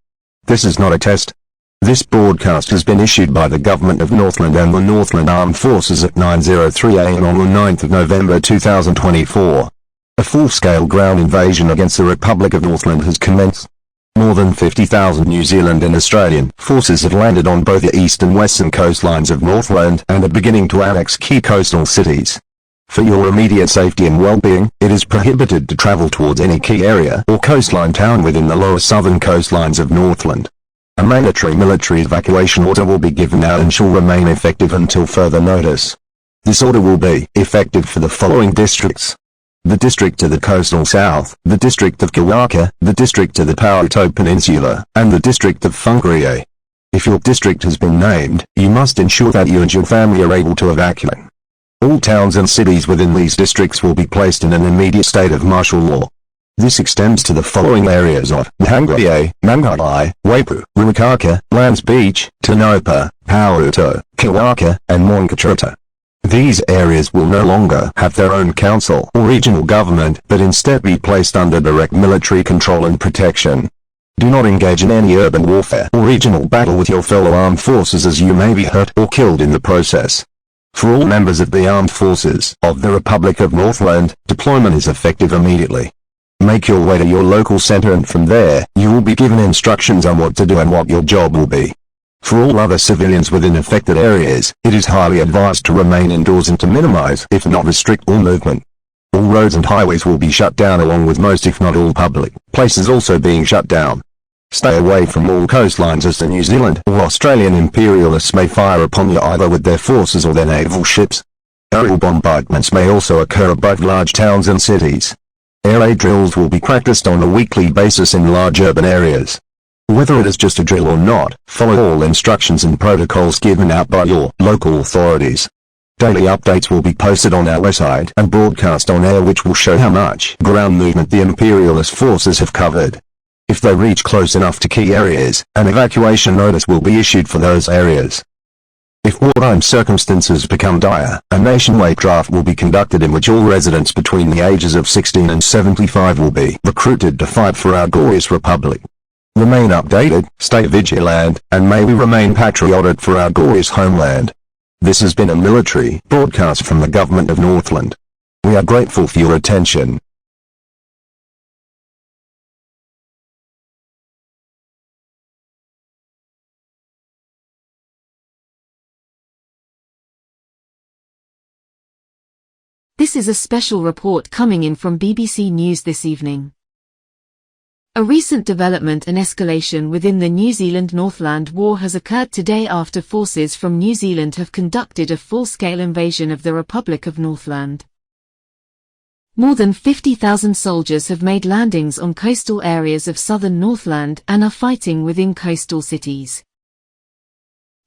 This is not a test. This broadcast has been issued by the Government of Northland and the Northland Armed Forces at 9:03 a.m. on the 9th of November 2024. A full-scale ground invasion against the Republic of Northland has commenced. More than 50,000 New Zealand and Australian forces have landed on both the east and western coastlines of Northland and are beginning to annex key coastal cities. For your immediate safety and well-being, it is prohibited to travel towards any key area or coastline town within the lower southern coastlines of Northland. A mandatory military evacuation order will be given out and shall remain effective until further notice. This order will be effective for the following districts: the district to the coastal south, the district of Kiwaka, the district to the Waikato Peninsula, and the district of Whangarei. If your district has been named, you must ensure that you and your family are able to evacuate. All towns and cities within these districts will be placed in an immediate state of martial law. This extends to the following areas of Whangarei, Whangarei, Waipu, Ruakaka, Langs Beach, Tinopa, Pauruto, Kiwaka, and Maungataroto. These areas will no longer have their own council or regional government, but instead be placed under direct military control and protection. Do not engage in any urban warfare or regional battle with your fellow armed forces, as you may be hurt or killed in the process. For all members of the Armed Forces of the Republic of Northland, deployment is effective immediately. Make your way to your local center, and from there, you will be given instructions on what to do and what your job will be. For all other civilians within affected areas, it is highly advised to remain indoors and to minimize, if not restrict, all movement. All roads and highways will be shut down, along with most if not all public places also being shut down. Stay away from all coastlines, as the New Zealand or Australian imperialists may fire upon you either with their forces or their naval ships. Aerial bombardments may also occur above large towns and cities. Air raid drills will be practiced on a weekly basis in large urban areas. Whether it is just a drill or not, follow all instructions and protocols given out by your local authorities. Daily updates will be posted on our website and broadcast on air, which will show how much ground movement the imperialist forces have covered. If they reach close enough to key areas, an evacuation notice will be issued for those areas. If wartime circumstances become dire, a nationwide draft will be conducted in which all residents between the ages of 16 and 75 will be recruited to fight for our glorious republic. Remain updated, stay vigilant, and may we remain patriotic for our glorious homeland. This has been a military broadcast from the government of Northland. We are grateful for your attention. This is a special report coming in from BBC News this evening. A recent development and escalation within the New Zealand Northland War has occurred today after forces from New Zealand have conducted a full-scale invasion of the Republic of Northland. More than 50,000 soldiers have made landings on coastal areas of southern Northland and are fighting within coastal cities.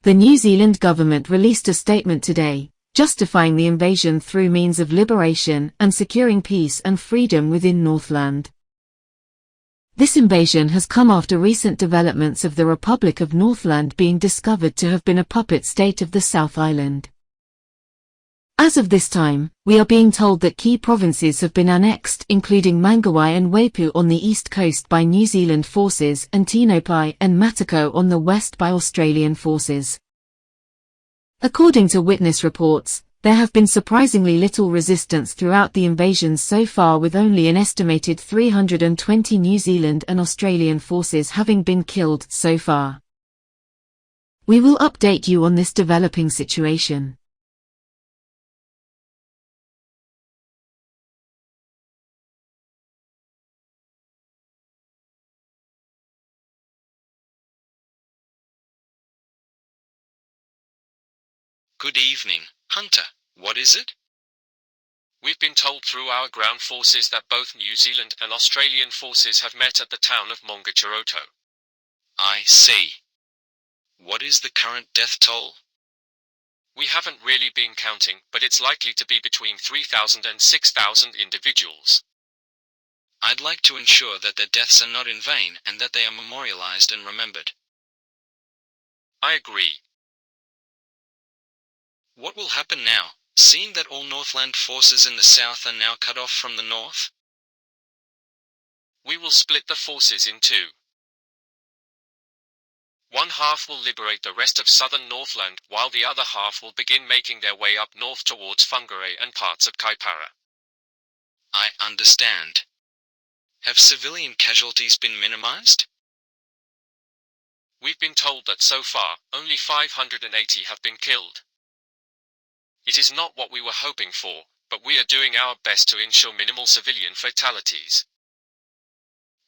The New Zealand government released a statement today, justifying the invasion through means of liberation and securing peace and freedom within Northland. This invasion has come after recent developments of the Republic of Northland being discovered to have been a puppet state of the South Island. As of this time, we are being told that key provinces have been annexed, including Whangarei and Waipu on the east coast by New Zealand forces and Tinopai and Matako on the west by Australian forces. According to witness reports, there have been surprisingly little resistance throughout the invasion so far, with only an estimated 320 New Zealand and Australian forces having been killed so far. We will update you on this developing situation. Good evening, Hunter. What is it? We've been told through our ground forces that both New Zealand and Australian forces have met at the town of Whangarei. I see. What is the current death toll? We haven't really been counting, but it's likely to be between 3,000 and 6,000 individuals. I'd like to ensure that their deaths are not in vain and that they are memorialized and remembered. I agree. What will happen now, seeing that all Northland forces in the south are now cut off from the north? We will split the forces in two. One half will liberate the rest of southern Northland, while the other half will begin making their way up north towards Whangarei and parts of Kaipara. I understand. Have civilian casualties been minimized? We've been told that so far, only 580 have been killed. It is not what we were hoping for, but we are doing our best to ensure minimal civilian fatalities.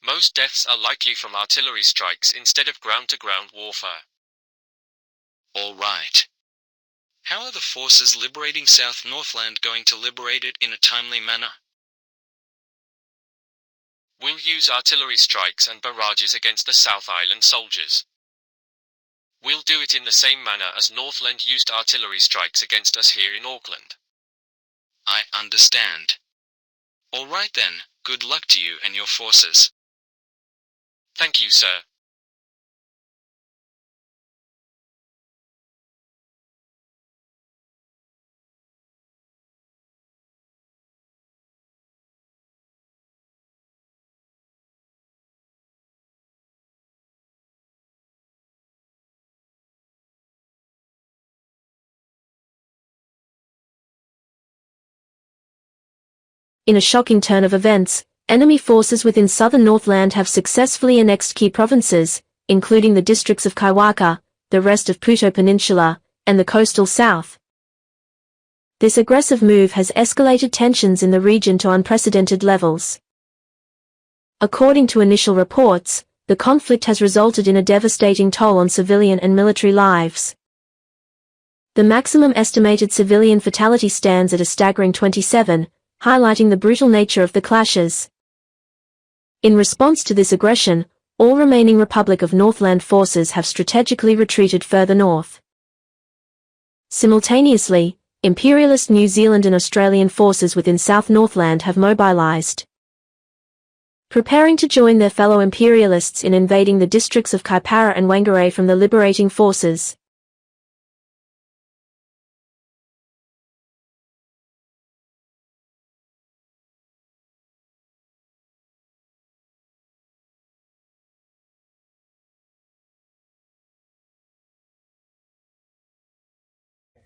Most deaths are likely from artillery strikes instead of ground-to-ground warfare. All right. How are the forces liberating South Northland going to liberate it in a timely manner? We'll use artillery strikes and barrages against the South Island soldiers. We'll do it in the same manner as Northland used artillery strikes against us here in Auckland. I understand. All right then, good luck to you and your forces. Thank you, sir. In a shocking turn of events, enemy forces within southern Northland have successfully annexed key provinces, including the districts of Kaiwaka, the rest of Puto Peninsula, and the coastal south. This aggressive move has escalated tensions in the region to unprecedented levels. According to initial reports, the conflict has resulted in a devastating toll on civilian and military lives. The maximum estimated civilian fatality stands at a staggering 27, highlighting the brutal nature of the clashes. In response to this aggression, all remaining Republic of Northland forces have strategically retreated further north. Simultaneously, imperialist New Zealand and Australian forces within South Northland have mobilized, preparing to join their fellow imperialists in invading the districts of Kaipara and Whangarei from the liberating forces.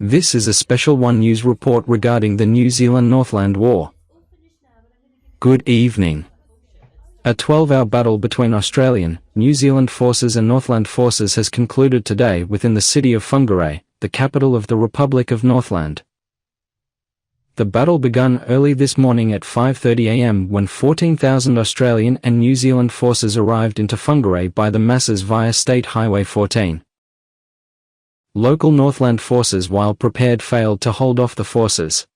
This is a special OneNews report regarding the New Zealand Northland War. Good evening. A 12-hour battle between Australian, New Zealand forces and Northland forces has concluded today within the city of Whangarei, the capital of the Republic of Northland. The battle began early this morning at 5:30 am when 14,000 Australian and New Zealand forces arrived into Whangarei by the masses via State Highway 14. Local Northland forces, while prepared, failed to hold off the forces.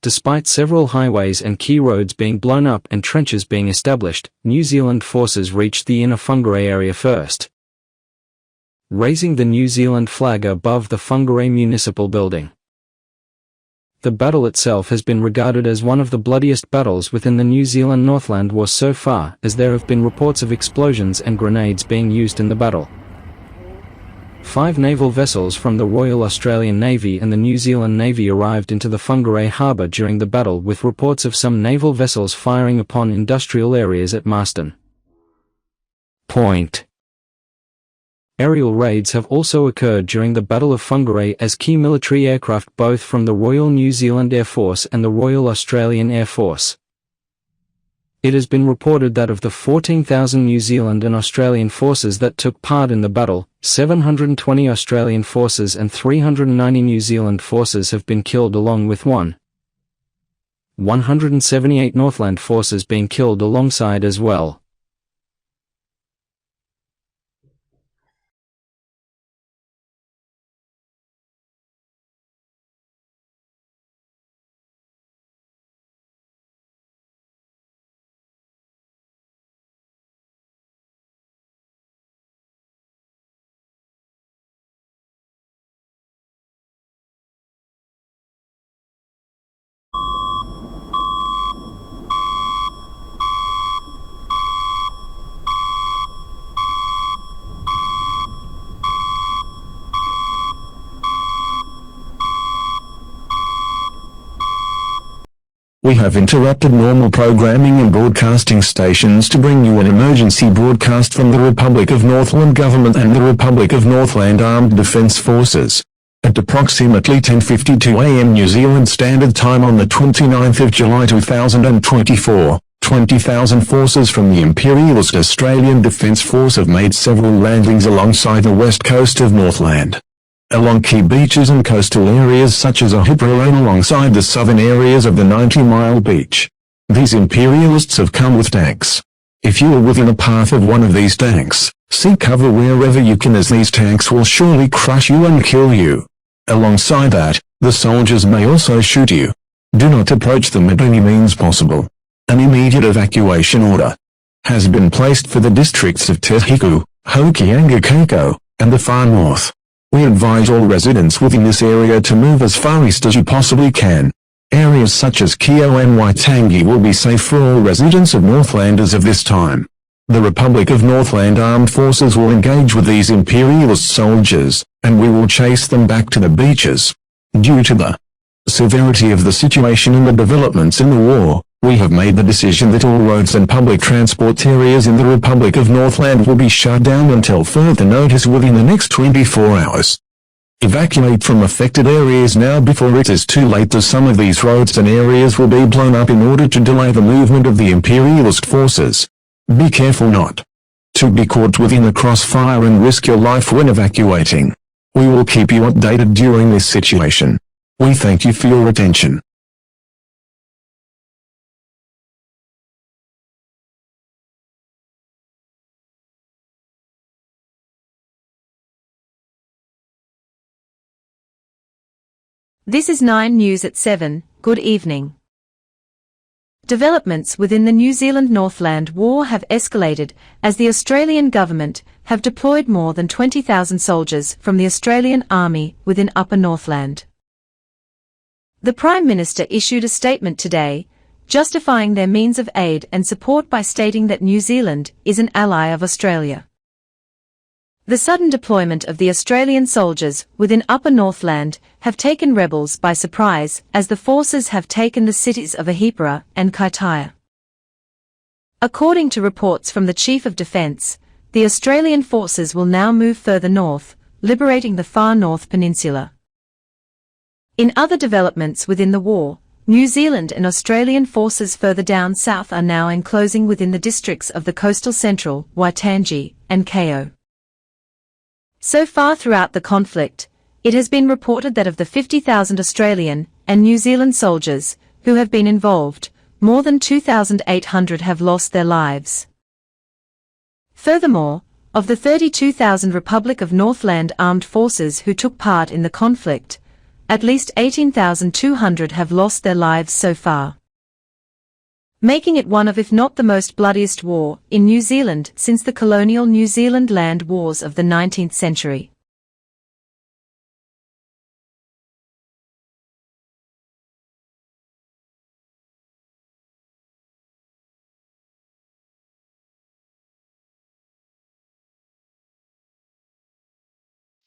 Despite several highways and key roads being blown up and trenches being established, New Zealand forces reached the inner Whangarei area first, raising the New Zealand flag above the Whangarei Municipal Building. The battle itself has been regarded as one of the bloodiest battles within the New Zealand Northland War so far, as there have been reports of explosions and grenades being used in the battle. 5 naval vessels from the Royal Australian Navy and the New Zealand Navy arrived into the Whangarei harbour during the battle, with reports of some naval vessels firing upon industrial areas at Marston Point. Aerial raids have also occurred during the Battle of Whangarei as key military aircraft both from the Royal New Zealand Air Force and the Royal Australian Air Force. It has been reported that of the 14,000 New Zealand and Australian forces that took part in the battle, 720 Australian forces and 390 New Zealand forces have been killed, along with 178 Northland forces being killed alongside as well. We have interrupted normal programming and broadcasting stations to bring you an emergency broadcast from the Republic of Northland Government and the Republic of Northland Armed Defence Forces. At approximately 10:52 am New Zealand Standard Time on the 29th of July 2024, 20,000 forces from the Imperialist Australian Defence Force have made several landings alongside the west coast of Northland, along key beaches and coastal areas such as Ahipura and alongside the southern areas of the 90-mile beach. These Imperialists have come with tanks. If you are within a path of one of these tanks, seek cover wherever you can, as these tanks will surely crush you and kill you. Alongside that, the soldiers may also shoot you. Do not approach them at any means possible. An immediate evacuation order has been placed for the districts of Te Hiku, Hokianga Keiko, and the far north. We advise all residents within this area to move as far east as you possibly can. Areas such as Kio and Waitangi will be safe for all residents of Northland as of this time. The Republic of Northland Armed Forces will engage with these imperialist soldiers, and we will chase them back to the beaches. Due to the severity of the situation and the developments in the war, we have made the decision that all roads and public transport areas in the Republic of Northland will be shut down until further notice within the next 24 hours. Evacuate from affected areas now before it is too late, as some of these roads and areas will be blown up in order to delay the movement of the imperialist forces. Be careful not to be caught within the crossfire and risk your life when evacuating. We will keep you updated during this situation. We thank you for your attention. This is 9 News at 7. Good evening. Developments within the New Zealand Northland War have escalated as the Australian government have deployed more than 20,000 soldiers from the Australian Army within Upper Northland. The Prime Minister issued a statement today, justifying their means of aid and support by stating that New Zealand is an ally of Australia. The sudden deployment of the Australian soldiers within Upper Northland have taken rebels by surprise, as the forces have taken the cities of Ahipura and Kaitaia. According to reports from the Chief of Defence, the Australian forces will now move further north, liberating the far north peninsula. In other developments within the war, New Zealand and Australian forces further down south are now enclosing within the districts of the coastal central, Waitangi, and Kao. So far throughout the conflict, it has been reported that of the 50,000 Australian and New Zealand soldiers who have been involved, more than 2,800 have lost their lives. Furthermore, of the 32,000 Republic of Northland armed forces who took part in the conflict, at least 18,200 have lost their lives so far, making it one of if not the most bloodiest war in New Zealand since the colonial New Zealand land wars of the 19th century.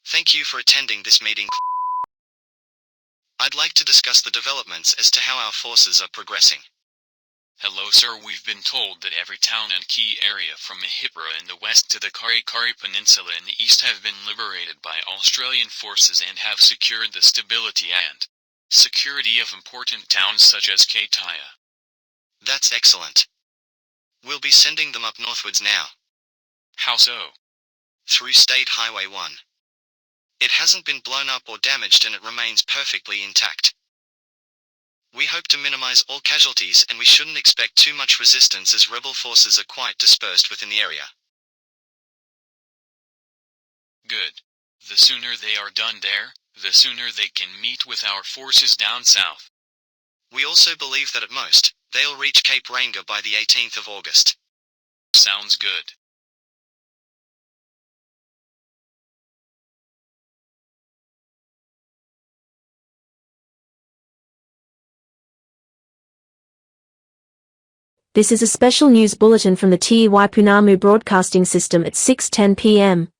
Thank you for attending this meeting. I'd like to discuss the developments as to how our forces are progressing. Hello sir, we've been told that every town and key area from Mahipara in the west to the Kari Peninsula in the east have been liberated by Australian forces and have secured the stability and security of important towns such as Kaitaia. That's excellent. We'll be sending them up northwards now. How so? Through State Highway 1. It hasn't been blown up or damaged and it remains perfectly intact. We hope to minimize all casualties and we shouldn't expect too much resistance as rebel forces are quite dispersed within the area. Good. The sooner they are done there, the sooner they can meet with our forces down south. We also believe that at most, they'll reach Cape Ranger by the 18th of August. Sounds good. This is a special news bulletin from the Te Waipunamu Broadcasting System at 6:10 p.m.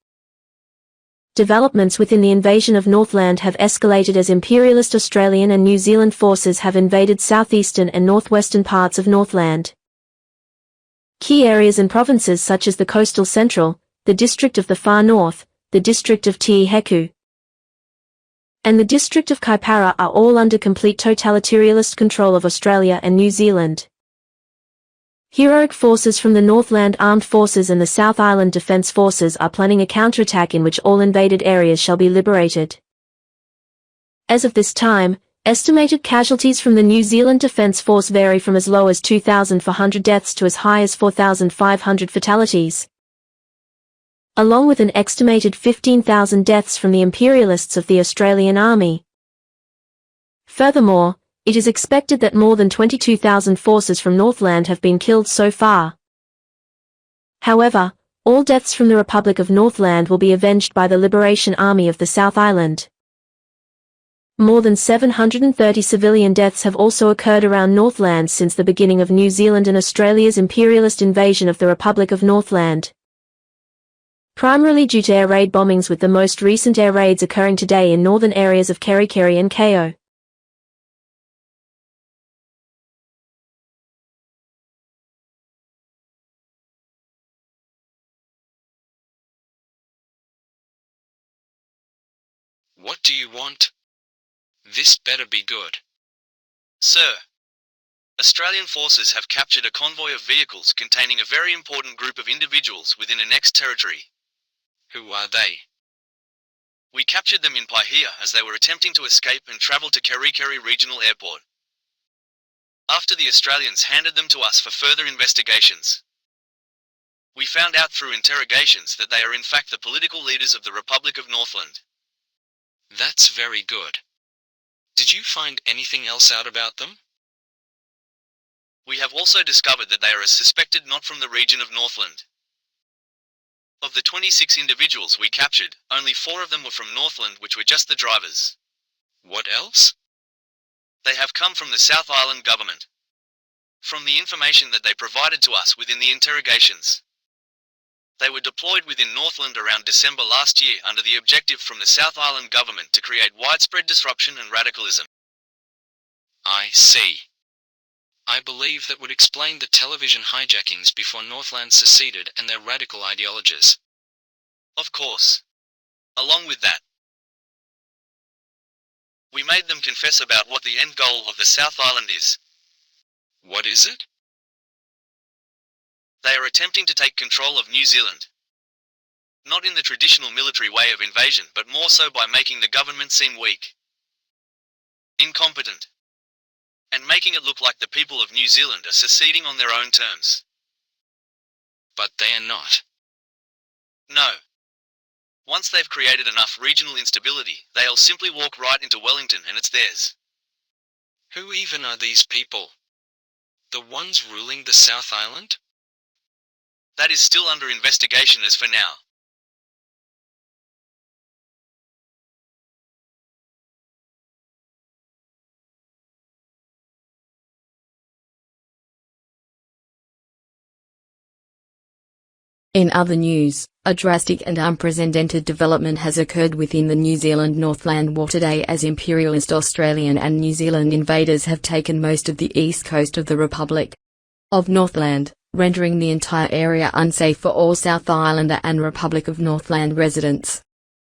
Developments within the invasion of Northland have escalated as imperialist Australian and New Zealand forces have invaded southeastern and northwestern parts of Northland. Key areas and provinces such as the coastal central, the district of the far north, the district of Te Heku, and the district of Kaipara are all under complete totalitarianist control of Australia and New Zealand. Heroic forces from the Northland Armed Forces and the South Island Defence Forces are planning a counterattack in which all invaded areas shall be liberated. As of this time, estimated casualties from the New Zealand Defence Force vary from as low as 2,400 deaths to as high as 4,500 fatalities, along with an estimated 15,000 deaths from the imperialists of the Australian Army. Furthermore, it is expected that more than 22,000 forces from Northland have been killed so far. However, all deaths from the Republic of Northland will be avenged by the Liberation Army of the South Island. More than 730 civilian deaths have also occurred around Northland since the beginning of New Zealand and Australia's imperialist invasion of the Republic of Northland, primarily due to air raid bombings, with the most recent air raids occurring today in northern areas of Kerikeri and Kao. What do you want? This better be good. Sir, Australian forces have captured a convoy of vehicles containing a very important group of individuals within annexed territory. Who are they? We captured them in Paihia as they were attempting to escape and travel to Kerikeri Regional Airport. After the Australians handed them to us for further investigations, we found out through interrogations that they are in fact the political leaders of the Republic of Northland. That's very good. Did you find anything else out about them? We have also discovered that they are suspected not from the region of Northland. Of the 26 individuals we captured, only 4 of them were from Northland, which were just the drivers. What else? They have come from the South Island government. From the information that they provided to us within the interrogations, they were deployed within Northland around December last year under the objective from the South Island government to create widespread disruption and radicalism. I see. I believe that would explain the television hijackings before Northland seceded and their radical ideologies. Of course. Along with that, We made them confess about what the end goal of the South Island is. What is it? They are attempting to take control of New Zealand. Not in the traditional military way of invasion, but more so by making the government seem weak, incompetent, and making it look like the people of New Zealand are seceding on their own terms. But they are not. No. Once they've created enough regional instability, they'll simply walk right into Wellington and it's theirs. Who even are these people? The ones ruling the South Island? That is still under investigation as for now. In other news, a drastic and unprecedented development has occurred within the New Zealand Northland War today as imperialist Australian and New Zealand invaders have taken most of the east coast of the Republic of Northland, rendering the entire area unsafe for all South Islander and Republic of Northland residents.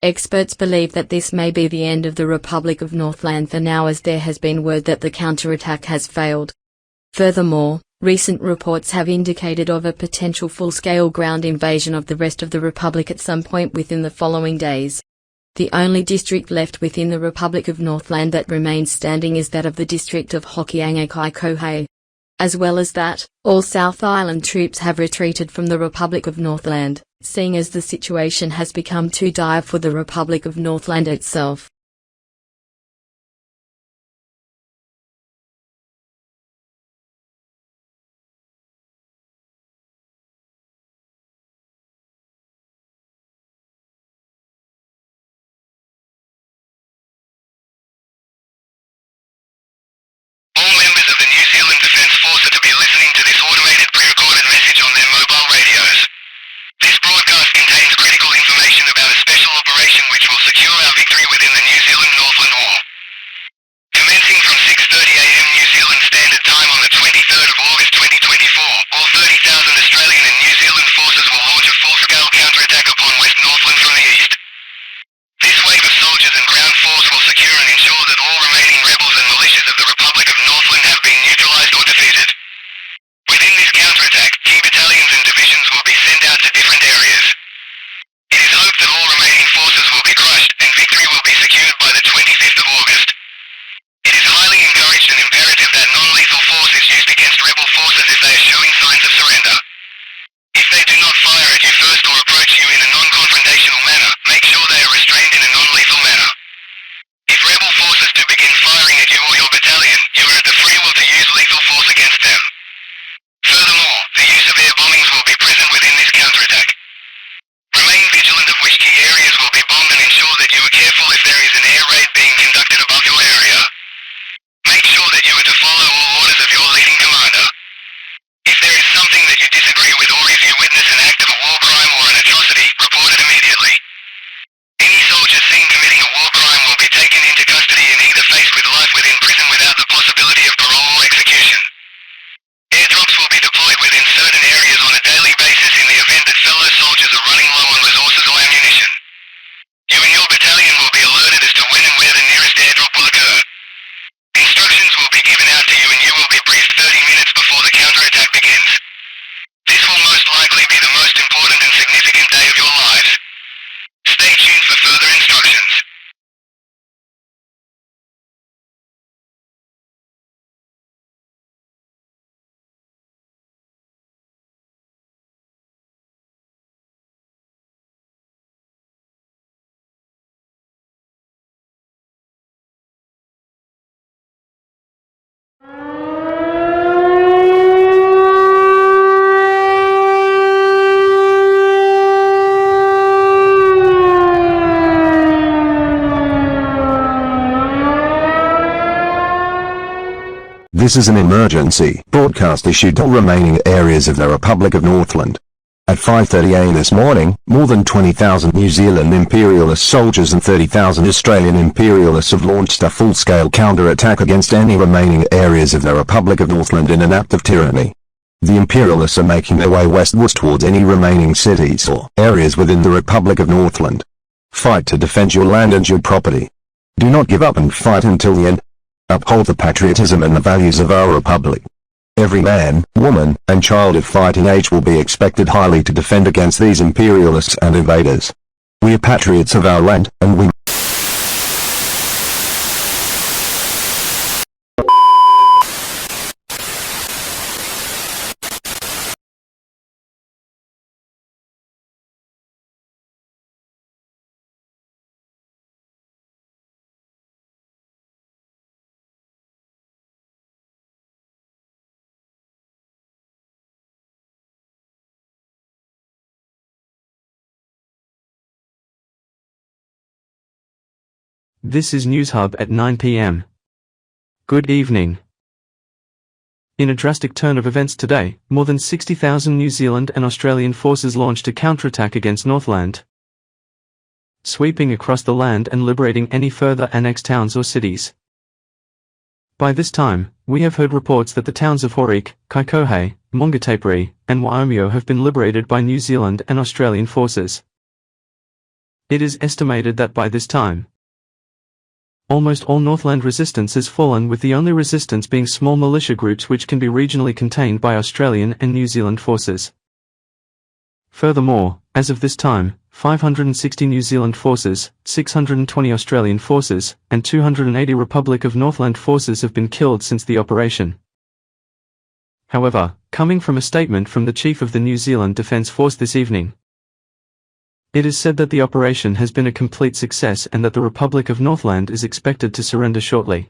Experts believe that this may be the end of the Republic of Northland for now, as there has been word that the counterattack has failed. Furthermore, recent reports have indicated of a potential full-scale ground invasion of the rest of the Republic at some point within the following days. The only district left within the Republic of Northland that remains standing is that of the district of Hokianga-Kaikohe. As well as that, all South Island troops have retreated from the Republic of Northland, seeing as the situation has become too dire for the Republic of Northland itself. This is an emergency broadcast issued to all remaining areas of the Republic of Northland. At 5:30 a.m. this morning, more than 20,000 New Zealand imperialist soldiers and 30,000 Australian imperialists have launched a full-scale counter-attack against any remaining areas of the Republic of Northland in an act of tyranny. The imperialists are making their way westwards towards any remaining cities or areas within the Republic of Northland. Fight to defend your land and your property. Do not give up and fight until the end. Uphold the patriotism and the values of our republic. Every man, woman, and child of fighting age will be expected highly to defend against these imperialists and invaders. We are patriots of our land, and we This is News Hub at 9 p.m. Good evening. In a drastic turn of events today, more than 60,000 New Zealand and Australian forces launched a counterattack against Northland, sweeping across the land and liberating any further annexed towns or cities. By this time, we have heard reports that the towns of Whangarei, Kaikohe, Whangarei, and Waimeo have been liberated by New Zealand and Australian forces. It is estimated that by this time, almost all Northland resistance has fallen, with the only resistance being small militia groups which can be regionally contained by Australian and New Zealand forces. Furthermore, as of this time, 560 New Zealand forces, 620 Australian forces, and 280 Republic of Northland forces have been killed since the operation. However, coming from a statement from the Chief of the New Zealand Defence Force this evening, it is said that the operation has been a complete success and that the Republic of Northland is expected to surrender shortly.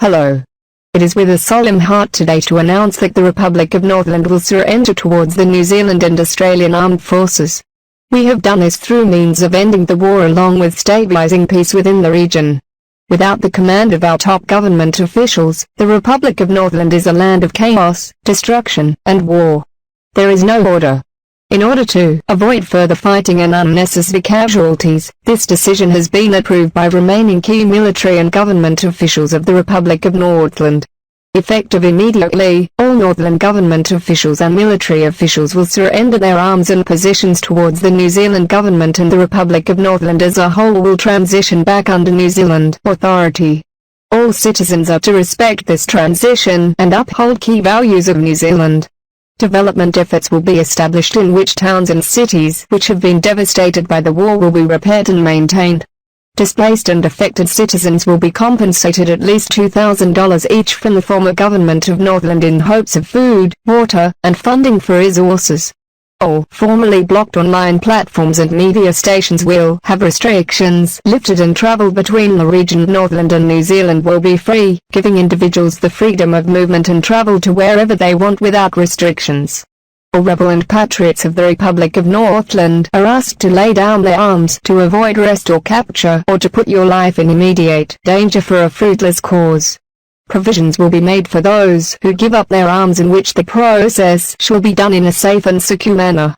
Hello. It is with a solemn heart today to announce that the Republic of Northland will surrender towards the New Zealand and Australian armed forces. We have done this through means of ending the war along with stabilizing peace within the region. Without the command of our top government officials, the Republic of Northland is a land of chaos, destruction, and war. There is no order. In order to avoid further fighting and unnecessary casualties, this decision has been approved by remaining key military and government officials of the Republic of Northland. Effective immediately, all Northland government officials and military officials will surrender their arms and positions towards the New Zealand government, and the Republic of Northland as a whole will transition back under New Zealand authority. All citizens are to respect this transition and uphold key values of New Zealand. Development efforts will be established in which towns and cities which have been devastated by the war will be repaired and maintained. Displaced and affected citizens will be compensated at least $2,000 each from the former government of Northland in hopes of food, water, and funding for resources. All formerly blocked online platforms and media stations will have restrictions lifted, and travel between the region Northland and New Zealand will be free, giving individuals the freedom of movement and travel to wherever they want without restrictions. All rebel and patriots of the Republic of Northland are asked to lay down their arms to avoid arrest or capture, or to put your life in immediate danger for a fruitless cause. Provisions will be made for those who give up their arms, in which the process shall be done in a safe and secure manner.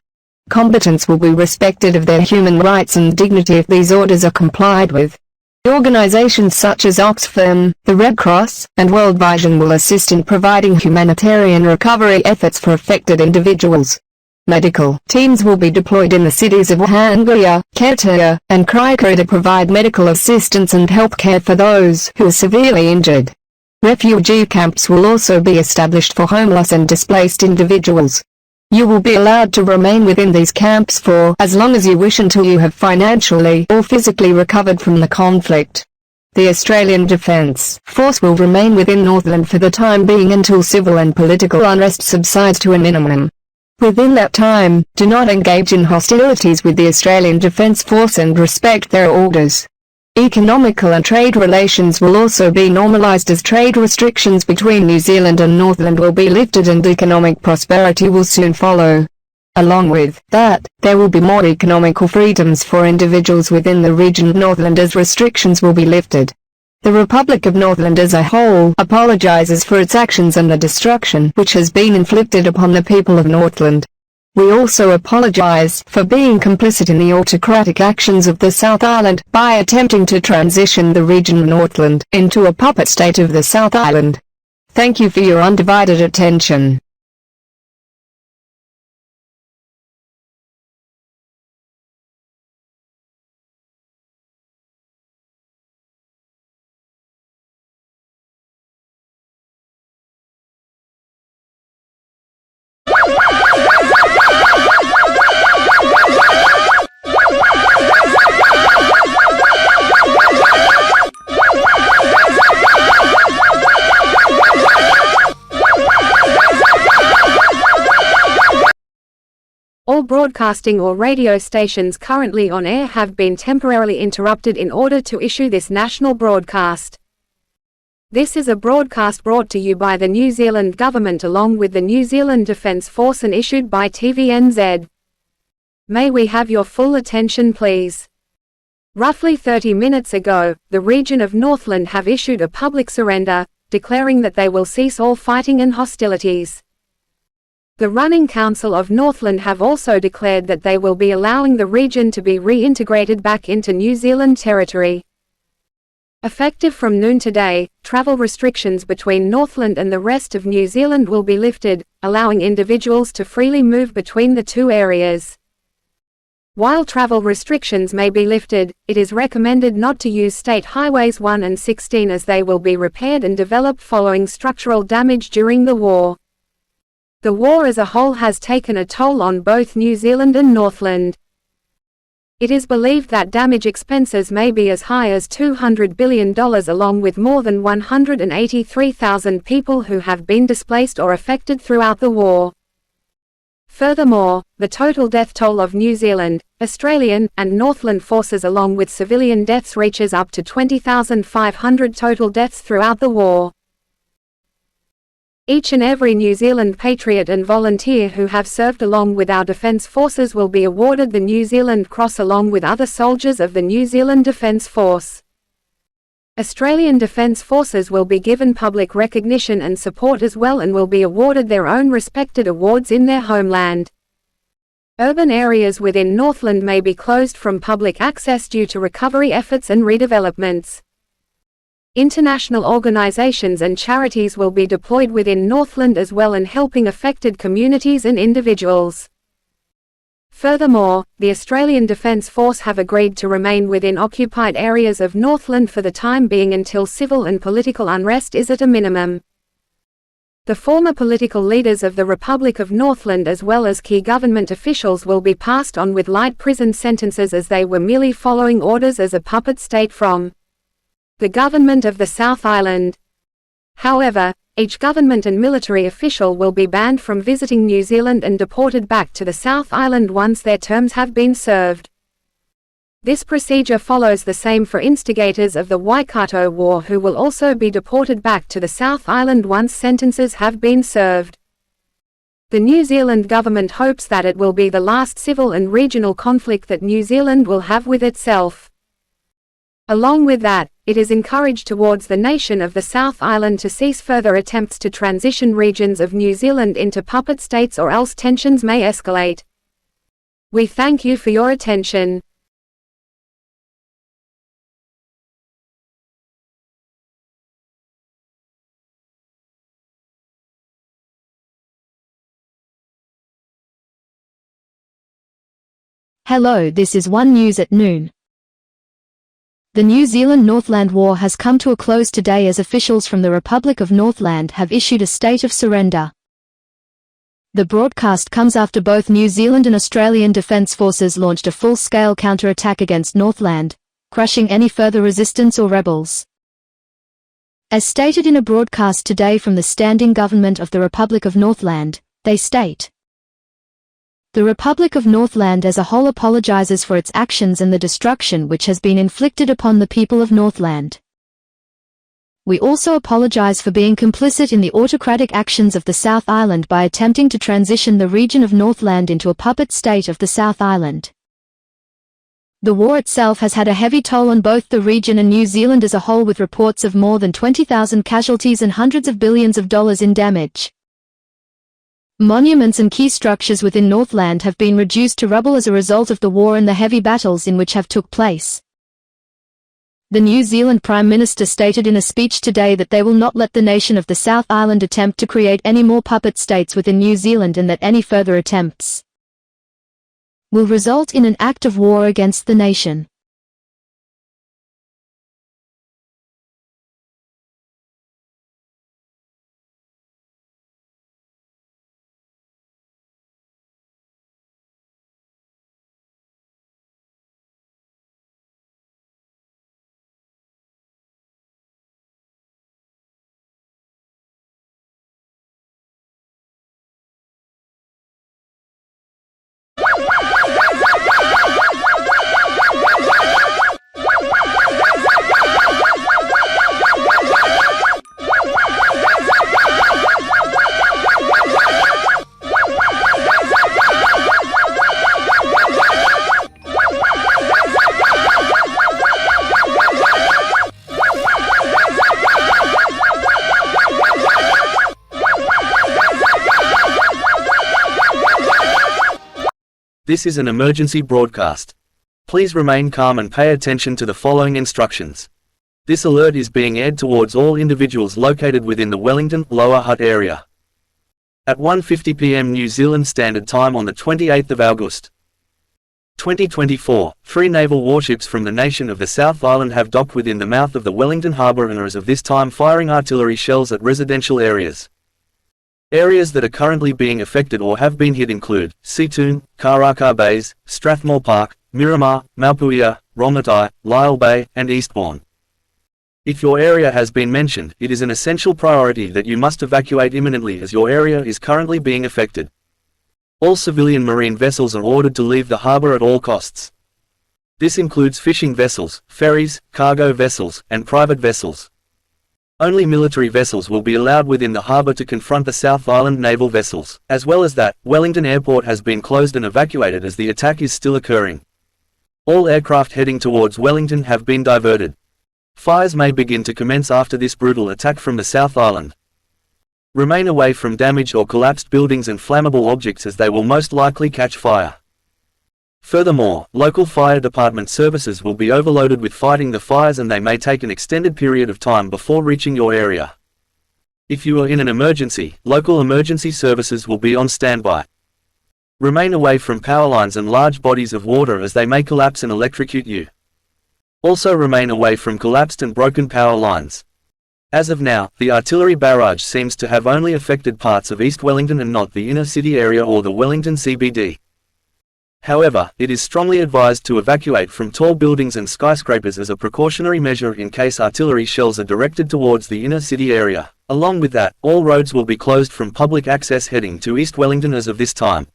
Combatants will be respected of their human rights and dignity if these orders are complied with. Organizations such as Oxfam, the Red Cross, and World Vision will assist in providing humanitarian recovery efforts for affected individuals. Medical teams will be deployed in the cities of Whangarei, Waikato, and Kaikohe to provide medical assistance and help care for those who are severely injured. Refugee camps will also be established for homeless and displaced individuals. You will be allowed to remain within these camps for as long as you wish until you have financially or physically recovered from the conflict. The Australian Defence Force will remain within Northland for the time being until civil and political unrest subsides to a minimum. Within that time, do not engage in hostilities with the Australian Defence Force and respect their orders. Economical and trade relations will also be normalised as trade restrictions between New Zealand and Northland will be lifted and economic prosperity will soon follow. Along with that, there will be more economical freedoms for individuals within the region Northland as restrictions will be lifted. The Republic of Northland as a whole apologises for its actions and the destruction which has been inflicted upon the people of Northland. We also apologise for being complicit in the autocratic actions of the South Island by attempting to transition the region Northland into a puppet state of the South Island. Thank you for your undivided attention. All broadcasting or radio stations currently on air have been temporarily interrupted in order to issue this national broadcast. This is a broadcast brought to you by the New Zealand Government along with the New Zealand Defence Force and issued by TVNZ. May we have your full attention please? Roughly 30 minutes ago, the region of Northland have issued a public surrender, declaring that they will cease all fighting and hostilities. The Running Council of Northland have also declared that they will be allowing the region to be reintegrated back into New Zealand territory. Effective from noon today, travel restrictions between Northland and the rest of New Zealand will be lifted, allowing individuals to freely move between the two areas. While travel restrictions may be lifted, it is recommended not to use State Highways 1 and 16 as they will be repaired and developed following structural damage during the war. The war as a whole has taken a toll on both New Zealand and Northland. It is believed that damage expenses may be as high as $200 billion along with more than 183,000 people who have been displaced or affected throughout the war. Furthermore, the total death toll of New Zealand, Australian, and Northland forces along with civilian deaths reaches up to 20,500 total deaths throughout the war. Each and every New Zealand patriot and volunteer who have served along with our defence forces will be awarded the New Zealand Cross along with other soldiers of the New Zealand Defence Force. Australian Defence Forces will be given public recognition and support as well and will be awarded their own respected awards in their homeland. Urban areas within Northland may be closed from public access due to recovery efforts and redevelopments. International organisations and charities will be deployed within Northland as well in helping affected communities and individuals. Furthermore, the Australian Defence Force have agreed to remain within occupied areas of Northland for the time being until civil and political unrest is at a minimum. The former political leaders of the Republic of Northland as well as key government officials will be passed on with light prison sentences as they were merely following orders as a puppet state from the government of the South Island. However, each government and military official will be banned from visiting New Zealand and deported back to the South Island once their terms have been served. This procedure follows the same for instigators of the Waikato War who will also be deported back to the South Island once sentences have been served. The New Zealand government hopes that it will be the last civil and regional conflict that New Zealand will have with itself. Along with that, it is encouraged towards the nation of the South Island to cease further attempts to transition regions of New Zealand into puppet states or else tensions may escalate. We thank you for your attention. Hello, this is OneNews at noon. The New Zealand Northland War has come to a close today as officials from the Republic of Northland have issued a state of surrender. The broadcast comes after both New Zealand and Australian Defence Forces launched a full-scale counter-attack against Northland, crushing any further resistance or rebels. As stated in a broadcast today from the Standing Government of the Republic of Northland, they state, "The Republic of Northland as a whole apologizes for its actions and the destruction which has been inflicted upon the people of Northland. We also apologize for being complicit in the autocratic actions of the South Island by attempting to transition the region of Northland into a puppet state of the South Island. The war itself has had a heavy toll on both the region and New Zealand as a whole, with reports of more than 20,000 casualties and hundreds of billions of dollars in damage. Monuments and key structures within Northland have been reduced to rubble as a result of the war and the heavy battles in which have took place." The New Zealand Prime Minister stated in a speech today that they will not let the nation of the South Island attempt to create any more puppet states within New Zealand, and that any further attempts will result in an act of war against the nation. This is an emergency broadcast. Please remain calm and pay attention to the following instructions. This alert is being aired towards all individuals located within the Wellington, Lower Hutt area. At 1:50 p.m. New Zealand Standard Time on the 28th of August, 2024, 3 naval warships from the nation of the South Island have docked within the mouth of the Wellington harbour and are as of this time firing artillery shells at residential areas. Areas that are currently being affected or have been hit include Seatoon, Karaka Bays, Strathmore Park, Miramar, Maupuia, Romatai, Lyle Bay, and Eastbourne. If your area has been mentioned, it is an essential priority that you must evacuate imminently, as your area is currently being affected. All civilian marine vessels are ordered to leave the harbour at all costs. This includes fishing vessels, ferries, cargo vessels, and private vessels. Only military vessels will be allowed within the harbour to confront the South Island naval vessels. As well as that, Wellington Airport has been closed and evacuated as the attack is still occurring. All aircraft heading towards Wellington have been diverted. Fires may begin to commence after this brutal attack from the South Island. Remain away from damaged or collapsed buildings and flammable objects, as they will most likely catch fire. Furthermore, local fire department services will be overloaded with fighting the fires, and they may take an extended period of time before reaching your area. If you are in an emergency, local emergency services will be on standby. Remain away from power lines and large bodies of water, as they may collapse and electrocute you. Also remain away from collapsed and broken power lines. As of now, the artillery barrage seems to have only affected parts of East Wellington and not the inner city area or the Wellington CBD. However, it is strongly advised to evacuate from tall buildings and skyscrapers as a precautionary measure in case artillery shells are directed towards the inner city area. Along with that, all roads will be closed from public access heading to East Wellington as of this time.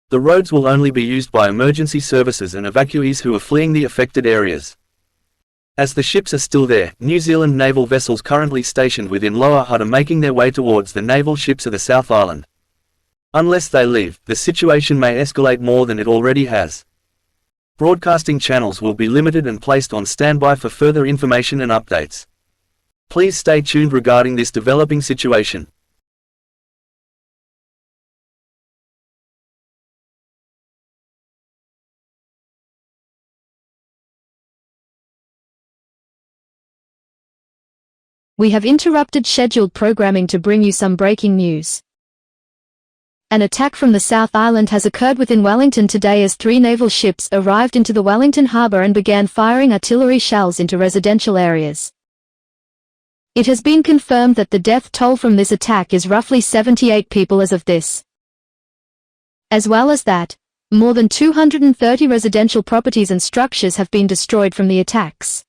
The roads will only be used by emergency services and evacuees who are fleeing the affected areas. As the ships are still there, New Zealand naval vessels currently stationed within Lower Hutt are making their way towards the naval ships of the South Island. Unless they leave, the situation may escalate more than it already has. Broadcasting channels will be limited and placed on standby for further information and updates. Please stay tuned regarding this developing situation. We have interrupted scheduled programming to bring you some breaking news. An attack from the South Island has occurred within Wellington today, as 3 naval ships arrived into the Wellington harbour and began firing artillery shells into residential areas. It has been confirmed that the death toll from this attack is roughly 78 people as of this As well as that, more than 230 residential properties and structures have been destroyed from the attacks.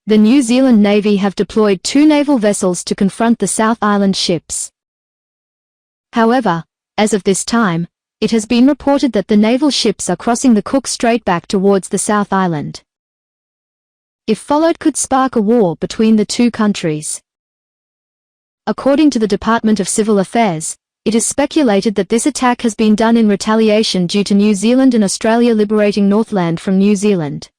The New Zealand Navy have deployed 2 naval vessels to confront the South Island ships. However, as of this time, it has been reported that the naval ships are crossing the Cook Strait back towards the South Island. If followed, could spark a war between the two countries. According to the Department of Civil Affairs, it is speculated that this attack has been done in retaliation due to New Zealand and Australia liberating Northland from New Zealand.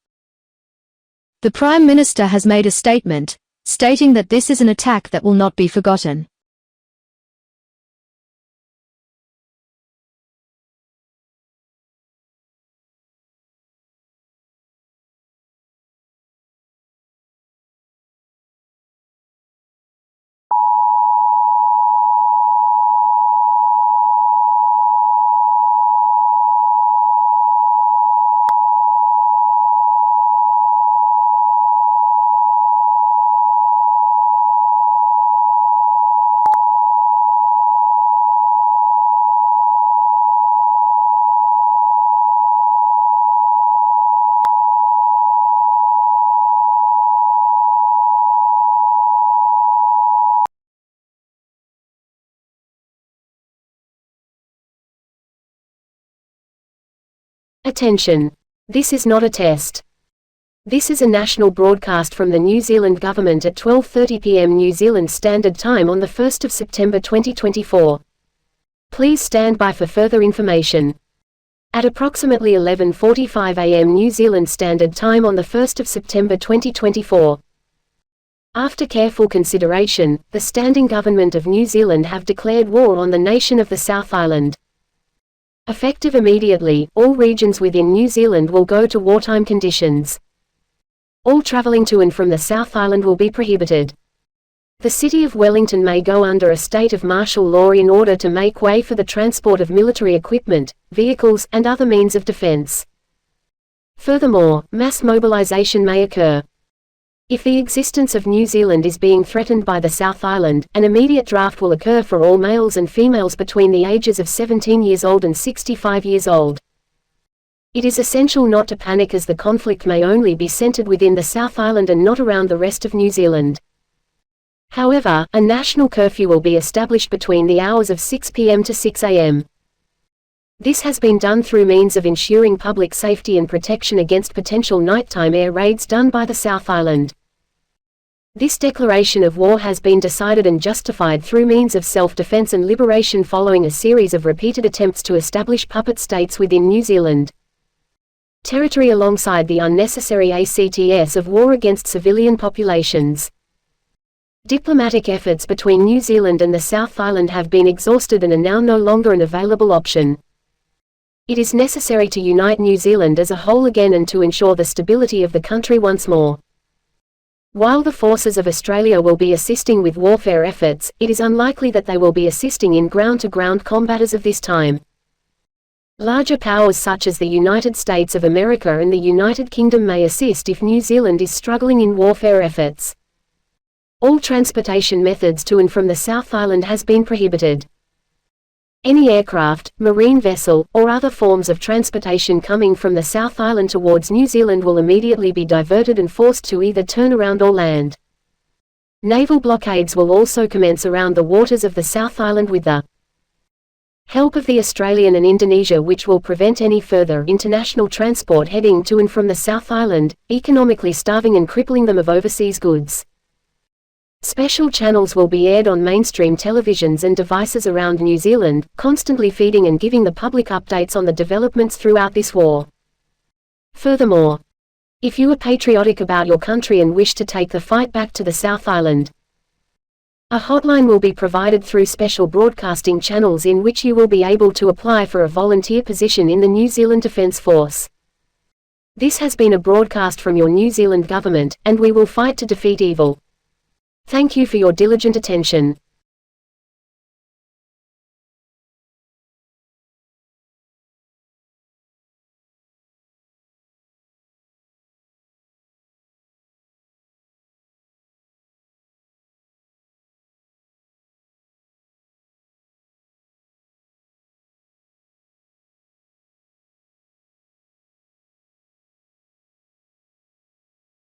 The Prime Minister has made a statement, stating that this is an attack that will not be forgotten. Attention! This is not a test. This is a national broadcast from the New Zealand Government at 12:30 p.m. New Zealand Standard Time on the 1st of September 2024. Please stand by for further information. At approximately 11:45 a.m. New Zealand Standard Time on the 1st of September 2024. After careful consideration, the Standing Government of New Zealand have declared war on the nation of the South Island. Effective immediately, all regions within New Zealand will go to wartime conditions. All travelling to and from the South Island will be prohibited. The city of Wellington may go under a state of martial law in order to make way for the transport of military equipment, vehicles, and other means of defence. Furthermore, mass mobilisation may occur. If the existence of New Zealand is being threatened by the South Island, an immediate draft will occur for all males and females between the ages of 17 years old and 65 years old. It is essential not to panic, as the conflict may only be centred within the South Island and not around the rest of New Zealand. However, a national curfew will be established between the hours of 6 p.m. to 6 a.m. This has been done through means of ensuring public safety and protection against potential nighttime air raids done by the South Island. This declaration of war has been decided and justified through means of self-defense and liberation following a series of repeated attempts to establish puppet states within New Zealand territory alongside the unnecessary acts of war against civilian populations. Diplomatic efforts between New Zealand and the South Island have been exhausted and are now no longer an available option. It is necessary to unite New Zealand as a whole again and to ensure the stability of the country once more. While the forces of Australia will be assisting with warfare efforts, it is unlikely that they will be assisting in ground-to-ground combat as of this time. Larger powers such as the United States of America and the United Kingdom may assist if New Zealand is struggling in warfare efforts. All transportation methods to and from the South Island has been prohibited. Any aircraft, marine vessel, or other forms of transportation coming from the South Island towards New Zealand will immediately be diverted and forced to either turn around or land. Naval blockades will also commence around the waters of the South Island with the help of the Australian and Indonesia, which will prevent any further international transport heading to and from the South Island, economically starving and crippling them of overseas goods. Special channels will be aired on mainstream televisions and devices around New Zealand, constantly feeding and giving the public updates on the developments throughout this war. Furthermore, if you are patriotic about your country and wish to take the fight back to the South Island, a hotline will be provided through special broadcasting channels in which you will be able to apply for a volunteer position in the New Zealand Defence Force. This has been a broadcast from your New Zealand government, and we will fight to defeat evil. Thank you for your diligent attention.